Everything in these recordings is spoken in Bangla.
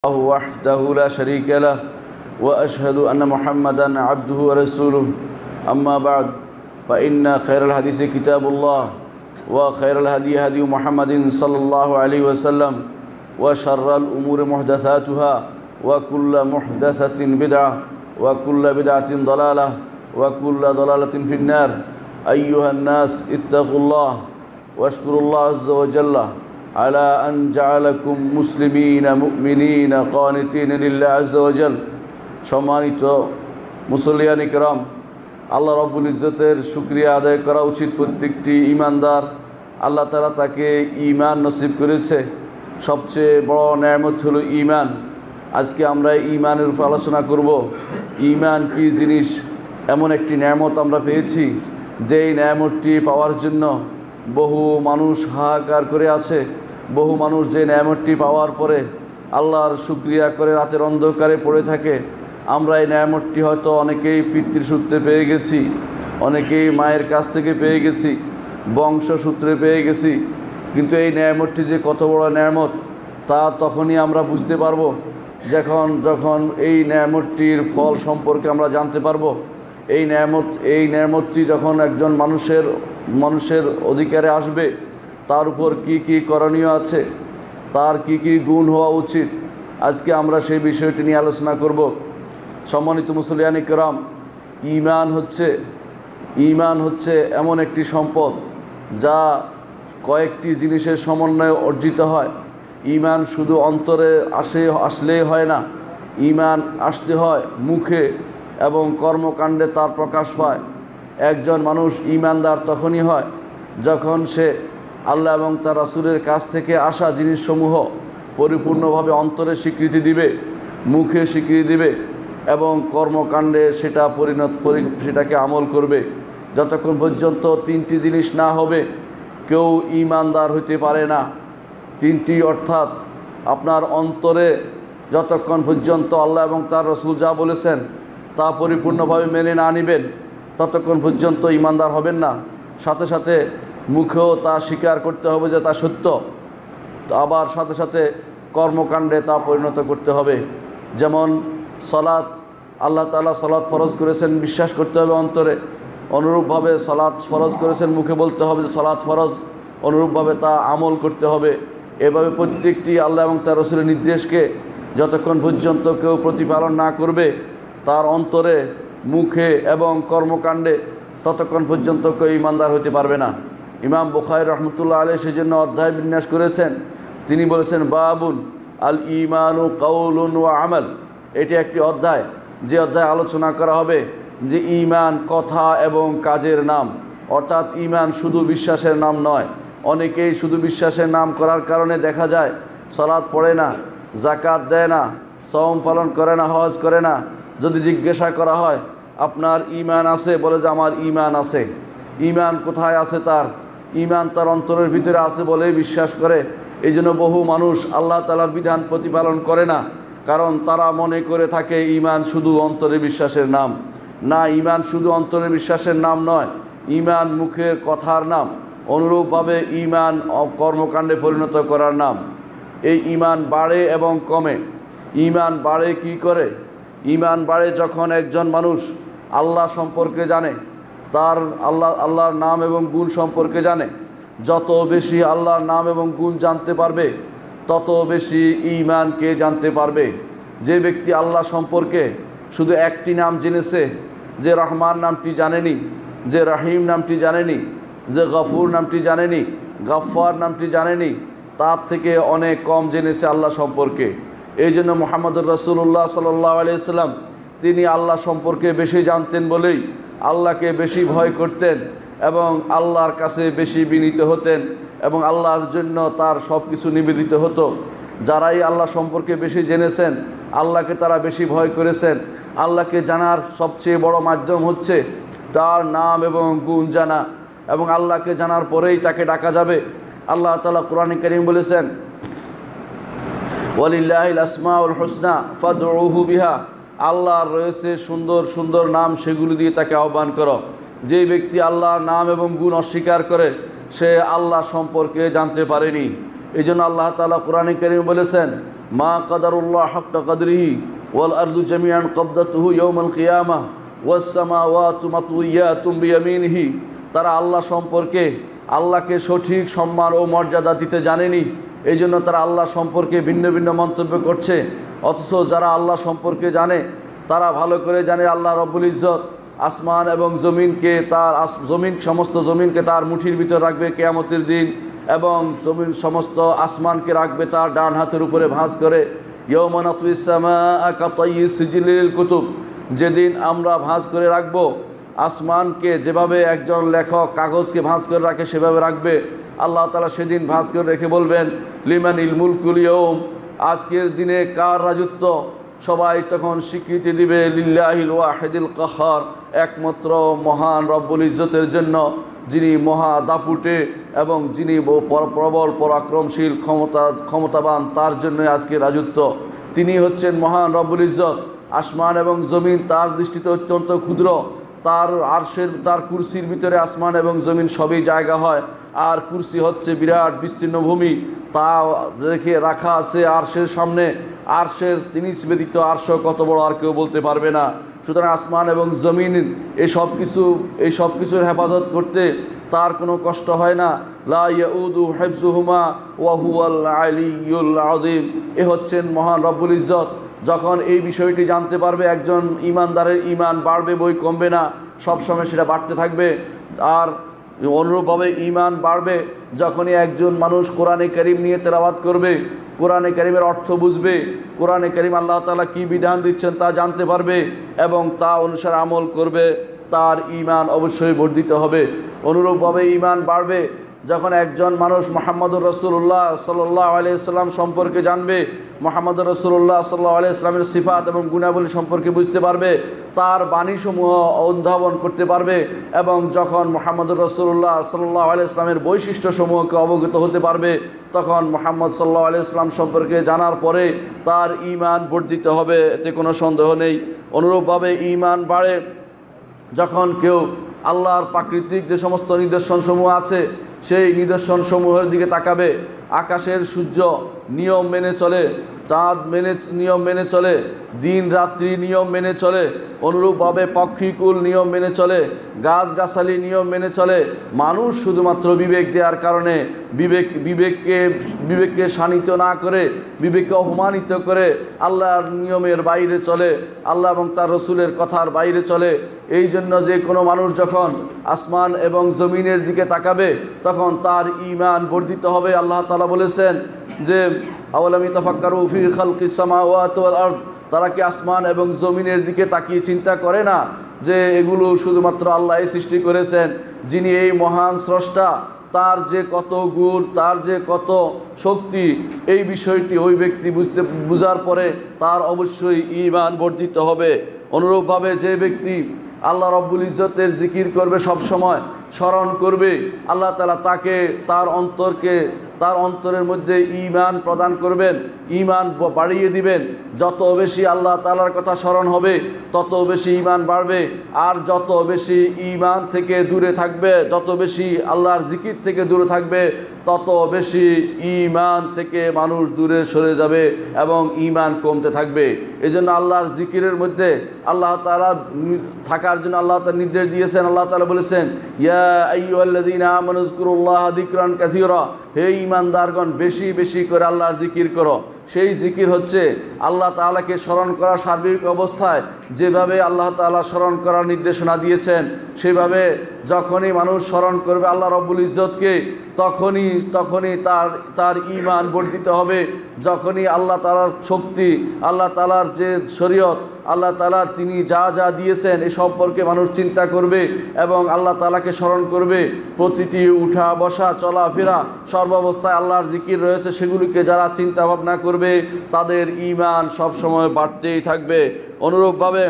الله وحده لا شريك له وأشهد أن محمدا عبده ورسوله أما بعد فإن خير الحديث كتاب الله وخير الهدي هدي محمد صلى الله عليه وسلم وشر الأمور محدثاتها وكل محدثة بدعة وكل بدعة ضلالة وكل ضلالة في النار أيها الناس اتقوا الله واشكروا الله عز وجل على أن جعلكم مسلمين مؤمنين قانتين لله عز وجل সম্মানিত মুসল্লিয়ান ইকরাম, আল্লাহ রাব্বুল ইজ্জতের শুকরিয়া আদায় করা উচিত প্রত্যেকটি ঈমানদার। আল্লাহ তাআলা তাকে ঈমান নসিব করেছে। সবচেয়ে বড় নেয়ামত হলো ঈমান। আজকে আমরা ঈমানের উপর আলোচনা করব। ঈমান কি জিনিস? এমন একটি নেয়ামত আমরা পেয়েছি, যেই নেয়ামতটি পাওয়ার জন্য বহু মানুষ হাহাকার করে আছে। বহু মানুষ যে নেয়ামতটি পাওয়ার পরে আল্লাহর শুকরিয়া করে রাতের অন্ধকারে পড়ে থাকে। আমরা এই নেয়ামতটি হয়তো অনেকেই পিতৃসূত্রে পেয়ে গেছি, অনেকেই মায়ের কাছ থেকে পেয়ে গেছি, বংশসূত্রে পেয়ে গেছি। কিন্তু এই নেয়ামতটি যে কত বড় নেয়ামত তা তখনই আমরা বুঝতে পারবো যখন এই নেয়ামতটির ফল সম্পর্কে আমরা জানতে পারবো। এই নেয়ামতটি যখন একজন মানুষের অধিকারে আসবে, তার উপর কি কি করণীয় আছে, তার কি কি গুণ হওয়া উচিত, আজকে আমরা সেই বিষয়টি নিয়ে আলোচনা করব। সম্মানিত মুসলিয়ান ইকরাম, ঈমান হচ্ছে এমন একটি সম্পদ যা কয়েকটি জিনিসের সমন্বয়ে অর্জিত হয়। ঈমান শুধু অন্তরে আসলেই হয় না, ঈমান আসতে হয় মুখে এবং কর্মকাণ্ডে তার প্রকাশ পায়। একজন মানুষ ঈমানদার তখনই হয় যখন সে আল্লাহ এবং তার রাসূলের কাছ থেকে আসা জিনিসসমূহ পরিপূর্ণভাবে অন্তরে স্বীকৃতি দিবে, মুখে স্বীকৃতি দিবে এবং কর্মকাণ্ডে সেটাকে আমল করবে। যতক্ষণ পর্যন্ত তিনটি জিনিস না হবে কেউ ঈমানদার হইতে পারে না। তিনটি অর্থাৎ আপনার অন্তরে যতক্ষণ পর্যন্ত আল্লাহ এবং তার রাসূল যা বলেছেন তা পরিপূর্ণভাবে মেনে না নিবেন, ততক্ষণ পর্যন্ত ঈমানদার হবেন না। সাথে সাথে মুখেও তা স্বীকার করতে হবে যে তা সত্য, আবার সাথে সাথে কর্মকাণ্ডে তা পরিণত করতে হবে। যেমন সালাত, আল্লাহ তাআলা সালাত ফরজ করেছেন, বিশ্বাস করতে হবে অন্তরে। অনুরূপভাবে সালাত ফরজ করেছেন, মুখে বলতে হবে যে সালাত ফরজ, অনুরূপভাবে তা আমল করতে হবে। এভাবে প্রত্যেকটি আল্লাহ এবং তার রাসূলের নির্দেশকে যতক্ষণ পর্যন্ত কেউ প্রতিপালন না করবে তার অন্তরে, মুখে এবং কর্মকাণ্ডে, ততক্ষণ পর্যন্ত কেউ ঈমানদার হতে পারবে না। ইমাম বুখারী রাহমাতুল্লাহ আলাইহি সেজন্য অধ্যায় বিন্যাস করেছেন। তিনি বলেছেন, বাবুন আল ঈমানু কাউলুন ওয়া আমাল। এটি একটি অধ্যায়, যে অধ্যায় আলোচনা করা হবে যে ঈমান কথা এবং কাজের নাম। অর্থাৎ ঈমান শুধু বিশ্বাসের নাম নয়। অনেকেই শুধু বিশ্বাসের নাম করার কারণে দেখা যায় সালাত পড়ে না, যাকাত দেয় না, সওম পালন করে না, হজ করে না। যদি জিজ্ঞাসা করা হয় আপনার ঈমান আছে, বলে যে আমার ঈমান আছে। ঈমান কোথায় আছে? তার ঈমান তার অন্তরের ভিতরে আছে বলেই বিশ্বাস করে। এই জন্য বহু মানুষ আল্লাহ তাআলার বিধান প্রতিপালন করে না, কারণ তারা মনে করে থাকে ঈমান শুধু অন্তরের বিশ্বাসের নাম। না, ঈমান শুধু অন্তরের বিশ্বাসের নাম নয়, ঈমান মুখের কথার নাম। অনুরূপভাবে ঈমান কর্মকাণ্ডে পরিণত করার নাম। এই ঈমান বাড়ে এবং কমে। ঈমান বাড়ে কি করে? ঈমান বাড়ে যখন একজন মানুষ আল্লাহ সম্পর্কে জানে, তার আল্লাহর নাম এবং গুণ সম্পর্কে জানে। যত বেশি আল্লাহর নাম এবং গুণ জানতে পারবে তত বেশি ঈমানকে জানতে পারবে। যে ব্যক্তি আল্লাহ সম্পর্কে শুধু একটি নাম জেনেছে, যে রহমান নামটি জানেনি, যে রাহিম নামটি জানেনি, যে গফুর নামটি জানেনি, গফফার নামটি জানেনি, তার থেকে অনেক কম জেনেছে আল্লাহ সম্পর্কে। এই জন্য মুহাম্মদুর রাসূলুল্লাহ সাল্লাল্লাহু আলাইহি ওয়াসাল্লাম তিনি আল্লাহ সম্পর্কে বেশি জানতেন বলেই আল্লাহকে বেশি ভয় করতেন এবং আল্লাহর কাছে বেশি বিনীত হতেন এবং আল্লাহর জন্য তার সব কিছু নিবেদিত হতো। যারাই আল্লাহ সম্পর্কে বেশি জেনেছেন, আল্লাহকে তারা বেশি ভয় করেছেন। আল্লাহকে জানার সবচেয়ে বড় মাধ্যম হচ্ছে তার নাম এবং গুণ জানা, এবং আল্লাহকে জানার পরেই তাকে ডাকা যাবে। আল্লাহ তাআলা কোরআনে কারীম বলেছেন, ওয়ালিল্লাহিল আসমাউল হুসনা ফাদউহু বিহা। আল্লাহর রয়েছে সুন্দর সুন্দর নাম, সেগুলো দিয়ে তাকে আহ্বান করো। যে ব্যক্তি আল্লাহর নাম এবং গুণ অস্বীকার করে সে আল্লাহ সম্পর্কে জানতে পারেনি। এই জন্য আল্লাহ তাআলা কোরআনে কারীমে বলেছেন, মা কাদারুল্লাহ হাক্কা কদরিহি ওয়াল আরদু জামিআন কবদাতুহু ইয়াউমাল কিয়ামাহ ওয়াস সামাওয়াতু মাতউইয়াতুম বিয়ামিনিহি। তারা আল্লাহ সম্পর্কে আল্লাহকে সঠিক সম্মান ও মর্যাদা দিতে জানেনি, এই জন্য তারা আল্লাহ সম্পর্কে ভিন্ন ভিন্ন মন্তব্য করছে। অথচ যারা আল্লাহ সম্পর্কে জানে তারা ভালো করে জানে আল্লাহ রব্বুল ইজ্জত আসমান এবং জমিনকে সমস্ত জমিনকে তার মুঠির ভিতর রাখবে কিয়ামতের দিন, এবং জমিন সমস্ত আসমানকে রাখবে তার ডান হাতের উপরে ভাঁজ করে। ইয়াউমা নাতউইস সামাআ কাতাইয়িস সিজিলিল কুতুব, যেদিন আমরা ভাঁজ করে রাখব আসমানকে, যেভাবে একজন লেখক কাগজকে ভাঁজ করে রাখে সেভাবে রাখবে। আল্লাহ তাআলা সেদিন ভাঁজ করে রেখে বলবেন লিমানিল মুলকুল ইয়াউম, আজকের দিনে কার রাজত্ব? সবাই তখন স্বীকৃতি দিবে লিল্লাহিল ওয়াহিদিল কাহার, একমাত্র মহান রব্বুল ইজ্জতের জন্য, যিনি মহা দাপুটে এবং যিনি প্রবল পরাক্রমশীল ক্ষমতাবান, তার জন্য আজকে রাজত্ব। তিনি হচ্ছেন মহান রব্বুল ইজ্জত। আসমান এবং জমিন তার দৃষ্টিতে অত্যন্ত ক্ষুদ্র, তার কুরসির ভিতরে আসমান এবং জমিন সবই জায়গা হয়, আর কুরসি হচ্ছে বিরাট বিস্তীর্ণ ভূমি, তা রেখে রাখা আছে আরশের সামনে। আরশের তিনি ব্যতীত আরশ কত বড় আর কেউ বলতে পারবে না। সুতরাং আসমান এবং জমিন এই সব কিছুর হেফাজত করতে তার কোনো কষ্ট হয় না। লা ইয়াউদু হিফযুহুমা ওয়া হুয়াল আলিয়্যুল আযীম, এ হচ্ছেন মহান রব্বুল ইজ্জত। যখন এই বিষয়টি জানতে পারবে একজন ইমানদারের ইমান বাড়বে, বই কমবে না, সবসময় সেটা বাড়তে থাকবে। আর অনুরূপভাবে ইমান বাড়বে যখনই একজন মানুষ কোরআনে কারীম নিয়ে তেলাওয়াত করবে, কোরআনে কারীমের অর্থ বুঝবে, কোরআনে কারীম আল্লাহ তাআলা কী বিধান দিচ্ছেন তা জানতে পারবে এবং তা অনুসারে আমল করবে, তার ইমান অবশ্যই বর্ধিত হবে। অনুরূপভাবে ইমান বাড়বে যখন একজন মানুষ মুহাম্মদুর রাসূলুল্লাহ সাল্লাল্লাহু আলাইহি ওয়াসাল্লাম সম্পর্কে জানবে, মুহাম্মদুর রাসূলুল্লাহ সাল্লাল্লাহু আলাইহি ওয়াসাল্লামের সিফাত এবং গুণাবলী সম্পর্কে বুঝতে পারবে, তার বাণীসমূহ অনুধাবন করতে পারবে, এবং যখন মুহাম্মদুর রাসূলুল্লাহ সাল্লাল্লাহু আলাইহি ওয়াসাল্লামের বৈশিষ্ট্যসমূহকে অবগত হতে পারবে, তখন মুহাম্মদ সাল্লাল্লাহু আলাইহি ওয়াসাল্লাম সম্পর্কে জানার পরে তার ঈমান বর্ধিত হবে, এতে কোনো সন্দেহ নেই। অনুরূপভাবে ঈমান বাড়ে যখন কেউ আল্লাহর প্রাকৃতিক যে সমস্ত নিদর্শনসমূহ আছে সেই নিদর্শনসমূহের দিকে তাকাবে। আকাশের সূর্য নিয়ম মেনে চলে, চাঁদ নিয়ম মেনে চলে, দিন রাত্রি নিয়ম মেনে চলে, অনুরূপভাবে পক্ষীকুল নিয়ম মেনে চলে, গাছগাছালি নিয়ম মেনে চলে। মানুষ শুধুমাত্র বিবেক দেওয়ার কারণে বিবেককে শানিত না করে, বিবেককে অপমানিত করে আল্লাহর নিয়মের বাইরে চলে, আল্লাহ এবং তার রসুলের কথার বাইরে চলে। এই জন্য যে কোনো মানুষ যখন আসমান এবং জমিনের দিকে তাকাবে তখন তার ঈমান বর্ধিত হবে। আল্লাহ তাআলা বলেছেন যে আওয়ালাম ইয়াতাফাক্কারু ফি খালকিস সামাওয়াতি ওয়াল আরদ, তারা কি আসমান এবং জমিনের দিকে তাকিয়ে চিন্তা করে না যে এগুলো শুধুমাত্র আল্লাহই সৃষ্টি করেছেন, যিনি এই মহান স্রষ্টা, তার যে কত গুণ, তার যে কত শক্তি, এই বিষয়টি ওই ব্যক্তি বুঝার পরে তার অবশ্যই ঈমান বর্ধিত হবে। অনুরূপভাবে যে ব্যক্তি আল্লাহ রব্বুল ইজ্জতের জিকির করবে, সব সময় স্মরণ করবে, আল্লাহ তাআলা তাকে তার অন্তরের মধ্যে ঈমান প্রদান করবেন, ঈমান বাড়িয়ে দিবেন। যত বেশি আল্লাহ তাআলার কথা স্মরণ হবে তত বেশি ঈমান বাড়বে, আর যত বেশি ঈমান থেকে দূরে থাকবে, যত বেশি আল্লাহর জিকির থেকে দূরে থাকবে, তত বেশি ঈমান থেকে মানুষ দূরে সরে যাবে এবং ঈমান কমতে থাকবে। এই জন্য আল্লাহর জিকিরের মধ্যে আল্লাহ তাআলা থাকার জন্য আল্লাহ তাআলা নির্দেশ দিয়েছেন। আল্লাহ তাআলা বলেছেন, ইয়া আইয়ুহাল্লাযীনা আমানু যকুরুল্লাহা যিকরান কাসীরা, হে ঈমানদারগণ বেশি বেশি করে আল্লাহর জিকির করো। সেই জিকির হচ্ছে আল্লাহ তাআলাকে স্মরণ করা সার্বিক অবস্থায় যেভাবে আল্লাহ তাআলা স্মরণ করার নির্দেশনা দিয়েছেন, সেভাবে যখনই মানুষ স্মরণ করবে আল্লাহ রব্বুল ইজ্জতকে, তখনই তার ঈমান বর্ধিত হবে। যখনই আল্লাহ তাআলার শক্তি, আল্লাহ তাআলার যে শরীয়ত, আল্লাহ তাআলা তিনি যা যা দিয়েছেন এ সম্পর্কে মানুষ চিন্তা করবে এবং আল্লাহ তাআলাকে স্মরণ করবে। প্রতিটি উঠা বসা চলাফেরা সর্বাবস্থায় আল্লাহর জিকির রয়েছে, সেগুলিকে যারা চিন্তা ভাবনা করবে তাদের ঈমান সবসময় বাড়তেই থাকবে। অনুরূপভাবে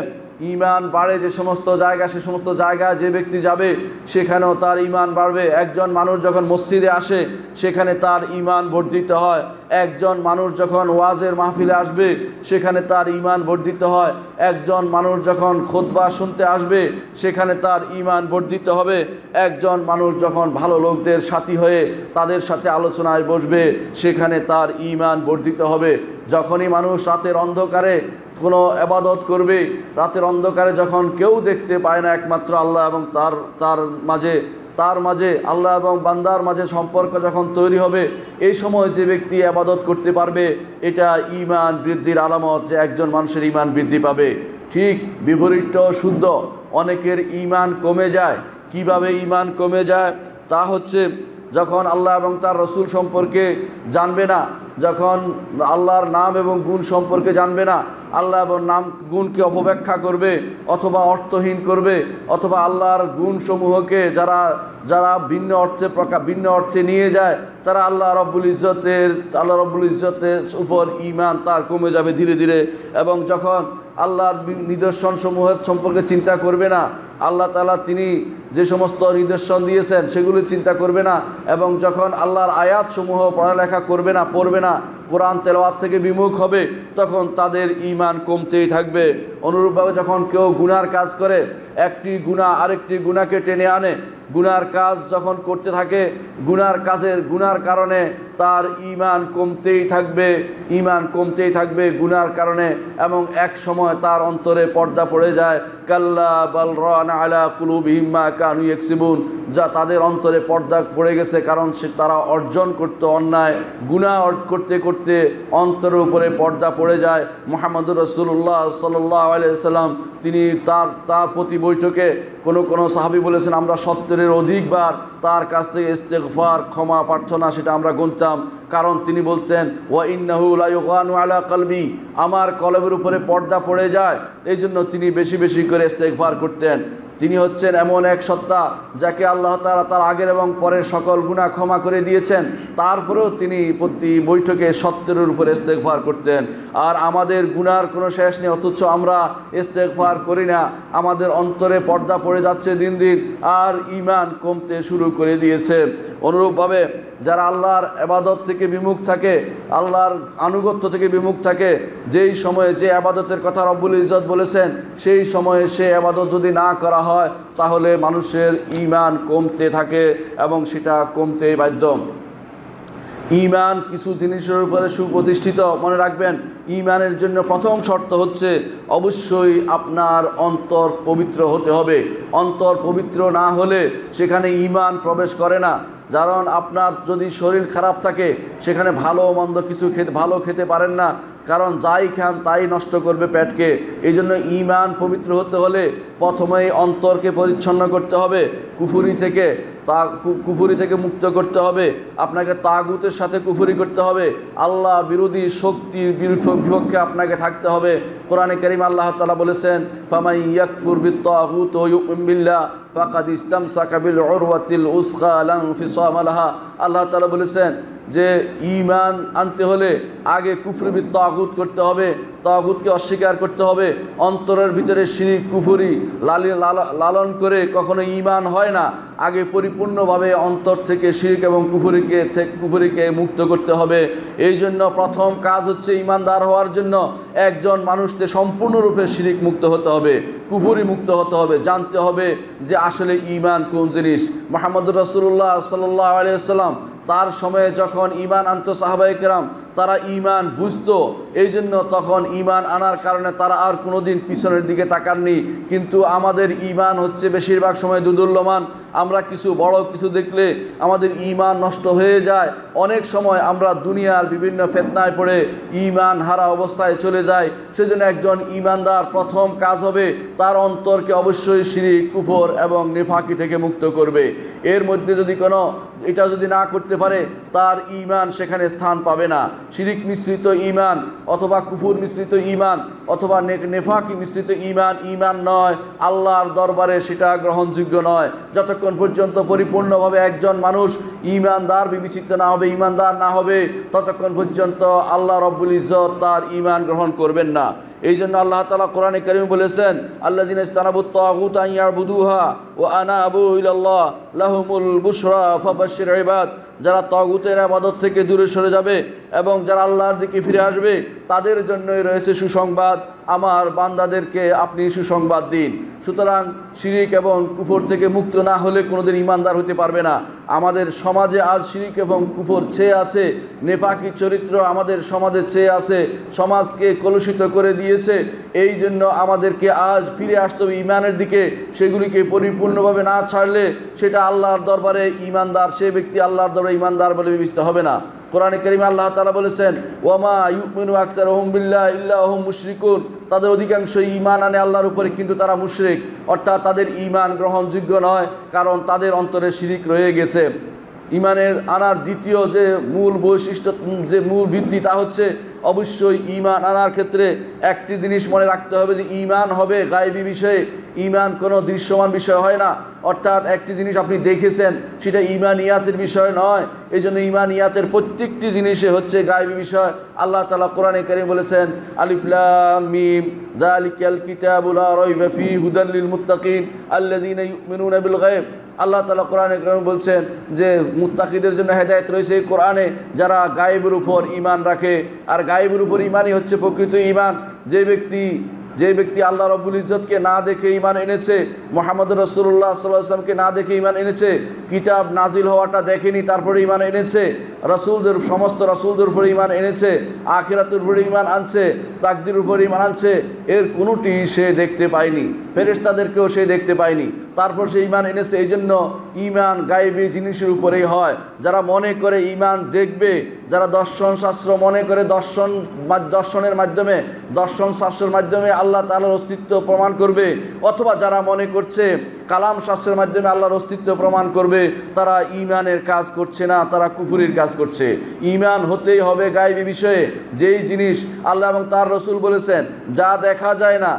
ঈমান বাড়ে যে সমস্ত জায়গা, সে সমস্ত জায়গায় যে ব্যক্তি যাবে সেখানেও তার ঈমান বাড়বে। একজন মানুষ যখন মসজিদে আসে সেখানে তার ঈমান বর্ধিত হয়। একজন মানুষ যখন ওয়াজের মাহফিলে আসবে সেখানে তার ঈমান বর্ধিত হয়। একজন মানুষ যখন খুতবা শুনতে আসবে সেখানে তার ঈমান বর্ধিত হবে। একজন মানুষ যখন ভালো লোকদের সাথী হয়ে তাদের সাথে আলোচনায় বসবে সেখানে তার ঈমান বর্ধিত হবে। যখনই মানুষ রাতের অন্ধকারে কোনো ইবাদত করবে, রাতের অন্ধকারে যখন কেউ দেখতে পায় না, একমাত্র আল্লাহ এবং তার মাঝে আল্লাহ এবং বান্দার মাঝে সম্পর্ক যখন তৈরি হবে, এই সময় যে ব্যক্তি ইবাদত করতে পারবে এটা ঈমান বৃদ্ধির আলামত, যে একজন মানুষের ঈমান বৃদ্ধি পাবে। ঠিক বিপরীত শুদ্ধ, অনেকের ঈমান কমে যায়। কিভাবে ঈমান কমে যায়? তা হচ্ছে যখন আল্লাহ এবং তার রসুল সম্পর্কে জানবে না, যখন আল্লাহর নাম এবং গুণ সম্পর্কে জানবে না, আল্লাহ এবং নাম গুণকে অপব্যাখ্যা করবে অথবা অর্থহীন করবে, অথবা আল্লাহর গুণসমূহকে যারা ভিন্ন অর্থে নিয়ে যায়, তারা আল্লাহ রব্বুল ইজ্জতের উপর ঈমান তার কমে যাবে ধীরে ধীরে। এবং যখন আল্লাহর নিদর্শন সমূহের সম্পর্কে চিন্তা করবে না, আল্লাহ তাআলা তিনি যে সমস্ত নিদর্শন দিয়েছেন সেগুলো চিন্তা করবে না, এবং যখন আল্লাহর আয়াত সমূহ পড়ালেখা পড়বে না, কোরআন তেলাওয়াত থেকে বিমুখ হবে, তখন তাদের ঈমান কমতেই থাকবে। অনুরূপভাবে যখন কেউ গুনার কাজ করে, একটি গুনাহ আরেকটি গুনাহকে টেনে আনে, গুনার কাজ যখন করতে থাকে, গুনার কারণে তার ঈমান কমতেই থাকবে গুনার কারণে, এবং এক সময় তার অন্তরে পর্দা পড়ে যায়। কাল্লা বাল রানা আলা কুলুবিহিম মা কানু ইয়াকসিবুন, যা তাদের অন্তরে পর্দা পড়ে গেছে, কারণ তারা অর্জন করতে অন্যায় গুনাহ করতে করতে অন্তরের উপরে পর্দা পড়ে যায়। মুহাম্মদুর রাসূলুল্লাহ সাল্লাল্লাহু আলাইহি ওয়াসাল্লাম তিনি তার প্রতি বৈঠকে কোনো সাহাবী বলেছেন আমরা 70-এর অধিকবার তার কাছ থেকে ইস্তেগফার, ক্ষমা প্রার্থনা সেটা আমরা গুনতাম, কারণ তিনি বলছেন ওয়া ইন্নাহু লা ইউগানু আলা কলবি, আমার কলবের উপরে পর্দা পড়ে যায়, এই জন্য তিনি বেশি বেশি করে ইস্তেগফার করতেন। তিনি হচ্ছেন এমন এক সত্তা যাকে আল্লাহ তাআলা তার আগের এবং পরের সকল গুনাহ ক্ষমা করে দিয়েছেন, তারপরেও তিনি প্রতি বৈঠকে 70-এর উপরে ইস্তেগফার করতেন। আর আমাদের গুনার কোনো শেষ নেই, অথচ আমরা ইস্তেগফার করি না। আমাদের অন্তরে পর্দা পড়ে যাচ্ছে দিন দিন, আর ঈমান কমতে শুরু করে দিয়েছে। অনুরূপভাবে যারা আল্লাহর ইবাদত থেকে বিমুখ থাকে, আল্লাহর আনুগত্য থেকে বিমুখ থাকে, যেই সময়ে যে ইবাদতের কথা রব্বুল ইজ্জত বলেছেন সেই সময়ে সে ইবাদত যদি না করা হয় তাহলে মানুষের ঈমান কমতে থাকে এবং সেটা কমতেই বাধ্য। ঈমান কিছু জিনিসের উপরে সুপ্রতিষ্ঠিত। মনে রাখবেন, ঈমানের জন্য প্রথম শর্ত হচ্ছে অবশ্যই আপনার অন্তর পবিত্র হতে হবে। অন্তর পবিত্র না হলে সেখানে ঈমান প্রবেশ করে না। কারণ আপনার যদি শরীর খারাপ থাকে সেখানে ভালো মন্দ কিছু ভালো খেতে পারেন না, কারণ যাই খান তাই নষ্ট করবে পেটকে। এই জন্য ঈমান পবিত্র হতে হলে প্রথমেই অন্তরকে পরিচ্ছন্ন করতে হবে, কুফরি থেকে মুক্ত করতে হবে। আপনাকে তাগুতের সাথে কুফরি করতে হবে, আল্লাহ বিরোধী শক্তির বিপক্ষে আপনাকে থাকতে হবে। কোরআনে কারীম আল্লাহ তাআলা বলেছেন ফামান ইয়াকফুর বিত-তাগুত ওয়া ইউমিন বিল্লাহ ফাকাদ ইসতামসাকা বিল উরওয়াতিল উসকা লা ইনফিসামা লাহা। আল্লাহ তাআলা বলেছেন যে ঈমান আনতে হলে আগে কুফরি বিত-তাগুত করতে হবে, তাগুতকে অস্বীকার করতে হবে। অন্তরের ভিতরে শিরক কুফরি লালন করে কখনো ঈমান হয় না। আগে পরিপূর্ণভাবে অন্তর থেকে শিরক এবং কুফরিকে মুক্ত করতে হবে। এই জন্য প্রথম কাজ হচ্ছে ঈমানদার হওয়ার জন্য একজন মানুষকে সম্পূর্ণরূপে শিরক মুক্ত হতে হবে, কুফরি মুক্ত হতে হবে, জানতে হবে যে আসলে ঈমান কোন জিনিস। মুহাম্মদুর রাসূলুল্লাহ সাল্লাল্লাহু আলাইহি ওয়াসাল্লাম তার সময়ে যখন ঈমান আনতো সাহাবায়ে কেরাম, তারা ঈমান বুঝতো, এই জন্য তখন ঈমান আনার কারণে তারা আর কোনোদিন পিছনের দিকে তাকাননি। কিন্তু আমাদের ঈমান হচ্ছে বেশিরভাগ সময় দুদুল্যমান। আমরা বড় কিছু দেখলে আমাদের ঈমান নষ্ট হয়ে যায়। অনেক সময় আমরা দুনিয়ার বিভিন্ন ফিতনায় পড়ে ঈমান হারা অবস্থায় চলে যাই। সেজন্য একজন ঈমানদার প্রথম কাজ হবে তার অন্তরকে অবশ্যই শিরক, কুফর এবং নিফাকি থেকে মুক্ত করবে। এর মধ্যে যদি এটা যদি না করতে পারে তার ঈমান সেখানে স্থান পাবে না। শিরিক মিশ্রিত ঈমান অথবা কুফর মিশ্রিত ঈমান অথবা নেফাকি মিশ্রিত ঈমান ঈমান নয়, আল্লাহর দরবারে সেটা গ্রহণযোগ্য নয়। যতক্ষণ পর্যন্ত পরিপূর্ণভাবে একজন মানুষ ঈমানদার বিবেচিত না হবে, ঈমানদার না হবে, ততক্ষণ পর্যন্ত আল্লাহ রব্বুল ইজ্জত তার ঈমান গ্রহণ করবেন না। এই জন্য আল্লাহ তাআলা কোরআনে কারীমে বলেছেন, আল্লাযীনা ইসতানাবুত তাগুত আন ইয়াবুদুহা ওয়া আনাবু ইলাল্লাহ লাহুমুল বুশরা ফাবাশশির ইবাদ। যারা তাগুতের ইবাদত থেকে দূরে সরে যাবে এবং যারা আল্লাহর দিকে ফিরে আসবে তাদের জন্যই রয়েছে সুসংবাদ। আমার বান্দাদেরকে আপনি সুসংবাদ দিন। সুতরাং শিরিক এবং কুফর থেকে মুক্ত না হলে কোনোদিন ঈমানদার হতে পারবে না। আমাদের সমাজে আজ শিরিক এবং কুফর ছেয়ে আছে, নেফাকি চরিত্র আমাদের সমাজে ছেয়ে আছে, সমাজকে কলুষিত করে দিয়েছে। এই জন্য আমাদেরকে আজ ফিরে আসতে হবে ঈমানের দিকে। সেগুলিকে পরিপূর্ণভাবে না ছাড়লে সেটা আল্লাহর দরবারে ঈমানদার, সে ব্যক্তি আল্লাহর দরবারে ঈমানদার বলে বিবেচিত হবে না। কোরআনে কারীমে আল্লাহ তাআলা বলেছেন, ওয়ামা ইউমিনু আকসারুহুম বিল্লাহি ইল্লা হুম মুশরিকুন। তাদের অধিকাংশ ঈমান আনে আল্লাহর উপরে, কিন্তু তারা মুশরিক, অর্থাৎ তাদের ঈমান গ্রহণযোগ্য নয়, কারণ তাদের অন্তরে শিরিক রয়ে গেছে। ঈমানের আনার দ্বিতীয় যে মূল বৈশিষ্ট্য, যে মূল ভিত্তি, তা হচ্ছে অবশ্যই ঈমান আনার ক্ষেত্রে একটি জিনিস মনে রাখতে হবে যে ঈমান হবে গায়বী বিষয়ে। ঈমান কোনো দৃশ্যমান বিষয় হয় না, অর্থাৎ একটি জিনিস আপনি দেখেছেন সেটা ঈমানিয়াতের বিষয় নয়। এই জন্য ঈমানিয়াতের প্রত্যেকটি জিনিসে হচ্ছে গায়বী বিষয়। আল্লাহ তাআলা কোরআনে কারীম বলেছেন, আলিফ লাম মিম যালিকাল কিতাবু লা রাইবা ফীহি হুদাল লিল মুত্তাকিন আল্লাযীনা ইউমিনুনা বিল গায়ব। আল্লাহ তাআলা কোরআনে কারীমে বলছেন যে মুত্তাকিদের জন্য হেদায়েত রয়েছে এই কোরআনে, যারা গায়েবের উপর ঈমান রাখে। আর গায়েবের উপর ঈমানই হচ্ছে প্রকৃত ঈমান। যে ব্যক্তি আল্লাহ রব্বুল ইজ্জতকে না দেখে ঈমান এনেছে, মুহাম্মদ রাসূলুল্লাহ সাল্লাল্লাহু আলাইহি ওয়াসাল্লামকে না দেখে ঈমান এনেছে, কিতাব নাজিল হওয়াটা দেখেনি তারপরে ঈমান এনেছে, সমস্ত রাসূলদের উপরে ঈমান এনেছে, আখিরাতের উপরে ঈমান আনছে, তাকদীরের উপরে ঈমান আনছে, এর কোনোটি সে দেখতে পায়নি, ফেরেশতাদেরকেও সে দেখতে পায়নি, তারপর সে ঈমান এনেছে। এই জন্য ঈমান গায়েবী জিনিসের উপরেই হয়। যারা মনে করে ঈমান দেখবে, যারা দর্শন শাস্ত্র মনে করে দর্শনের মাধ্যমে, দর্শন শাস্ত্রের মাধ্যমে আল্লাহ তাআলার অস্তিত্ব প্রমাণ করবে, অথবা যারা মনে করছে কালাম শাস্ত্রের মাধ্যমে আল্লাহর অস্তিত্ব প্রমাণ করবে, তারা ঈমানের কাজ করছে না, তারা কুফরির কাজ করছে। ঈমান হতেই হবে গায়েবী বিষয়ে। যেই জিনিস আল্লাহ এবং তার রসুল বলেছেন, যা দেখা যায় না,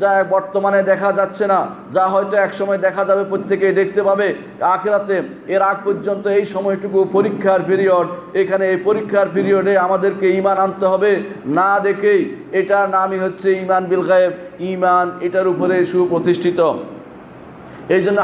যা বর্তমানে দেখা যাচ্ছে না, যা হয়তো একসময় দেখা যাবে, প্রত্যেকেই দেখতে পাবে আখিরাতে, এর আগ পর্যন্ত এই সময়টুকু পরীক্ষার পিরিয়ড। এখানে এই পরীক্ষার পিরিয়ডে আমাদেরকে ঈমান আনতে হবে না দেখেই। এটার নামই হচ্ছে ঈমান বিল গায়েব। ঈমান এটার উপরে সুপ্রতিষ্ঠিত। এই জন্য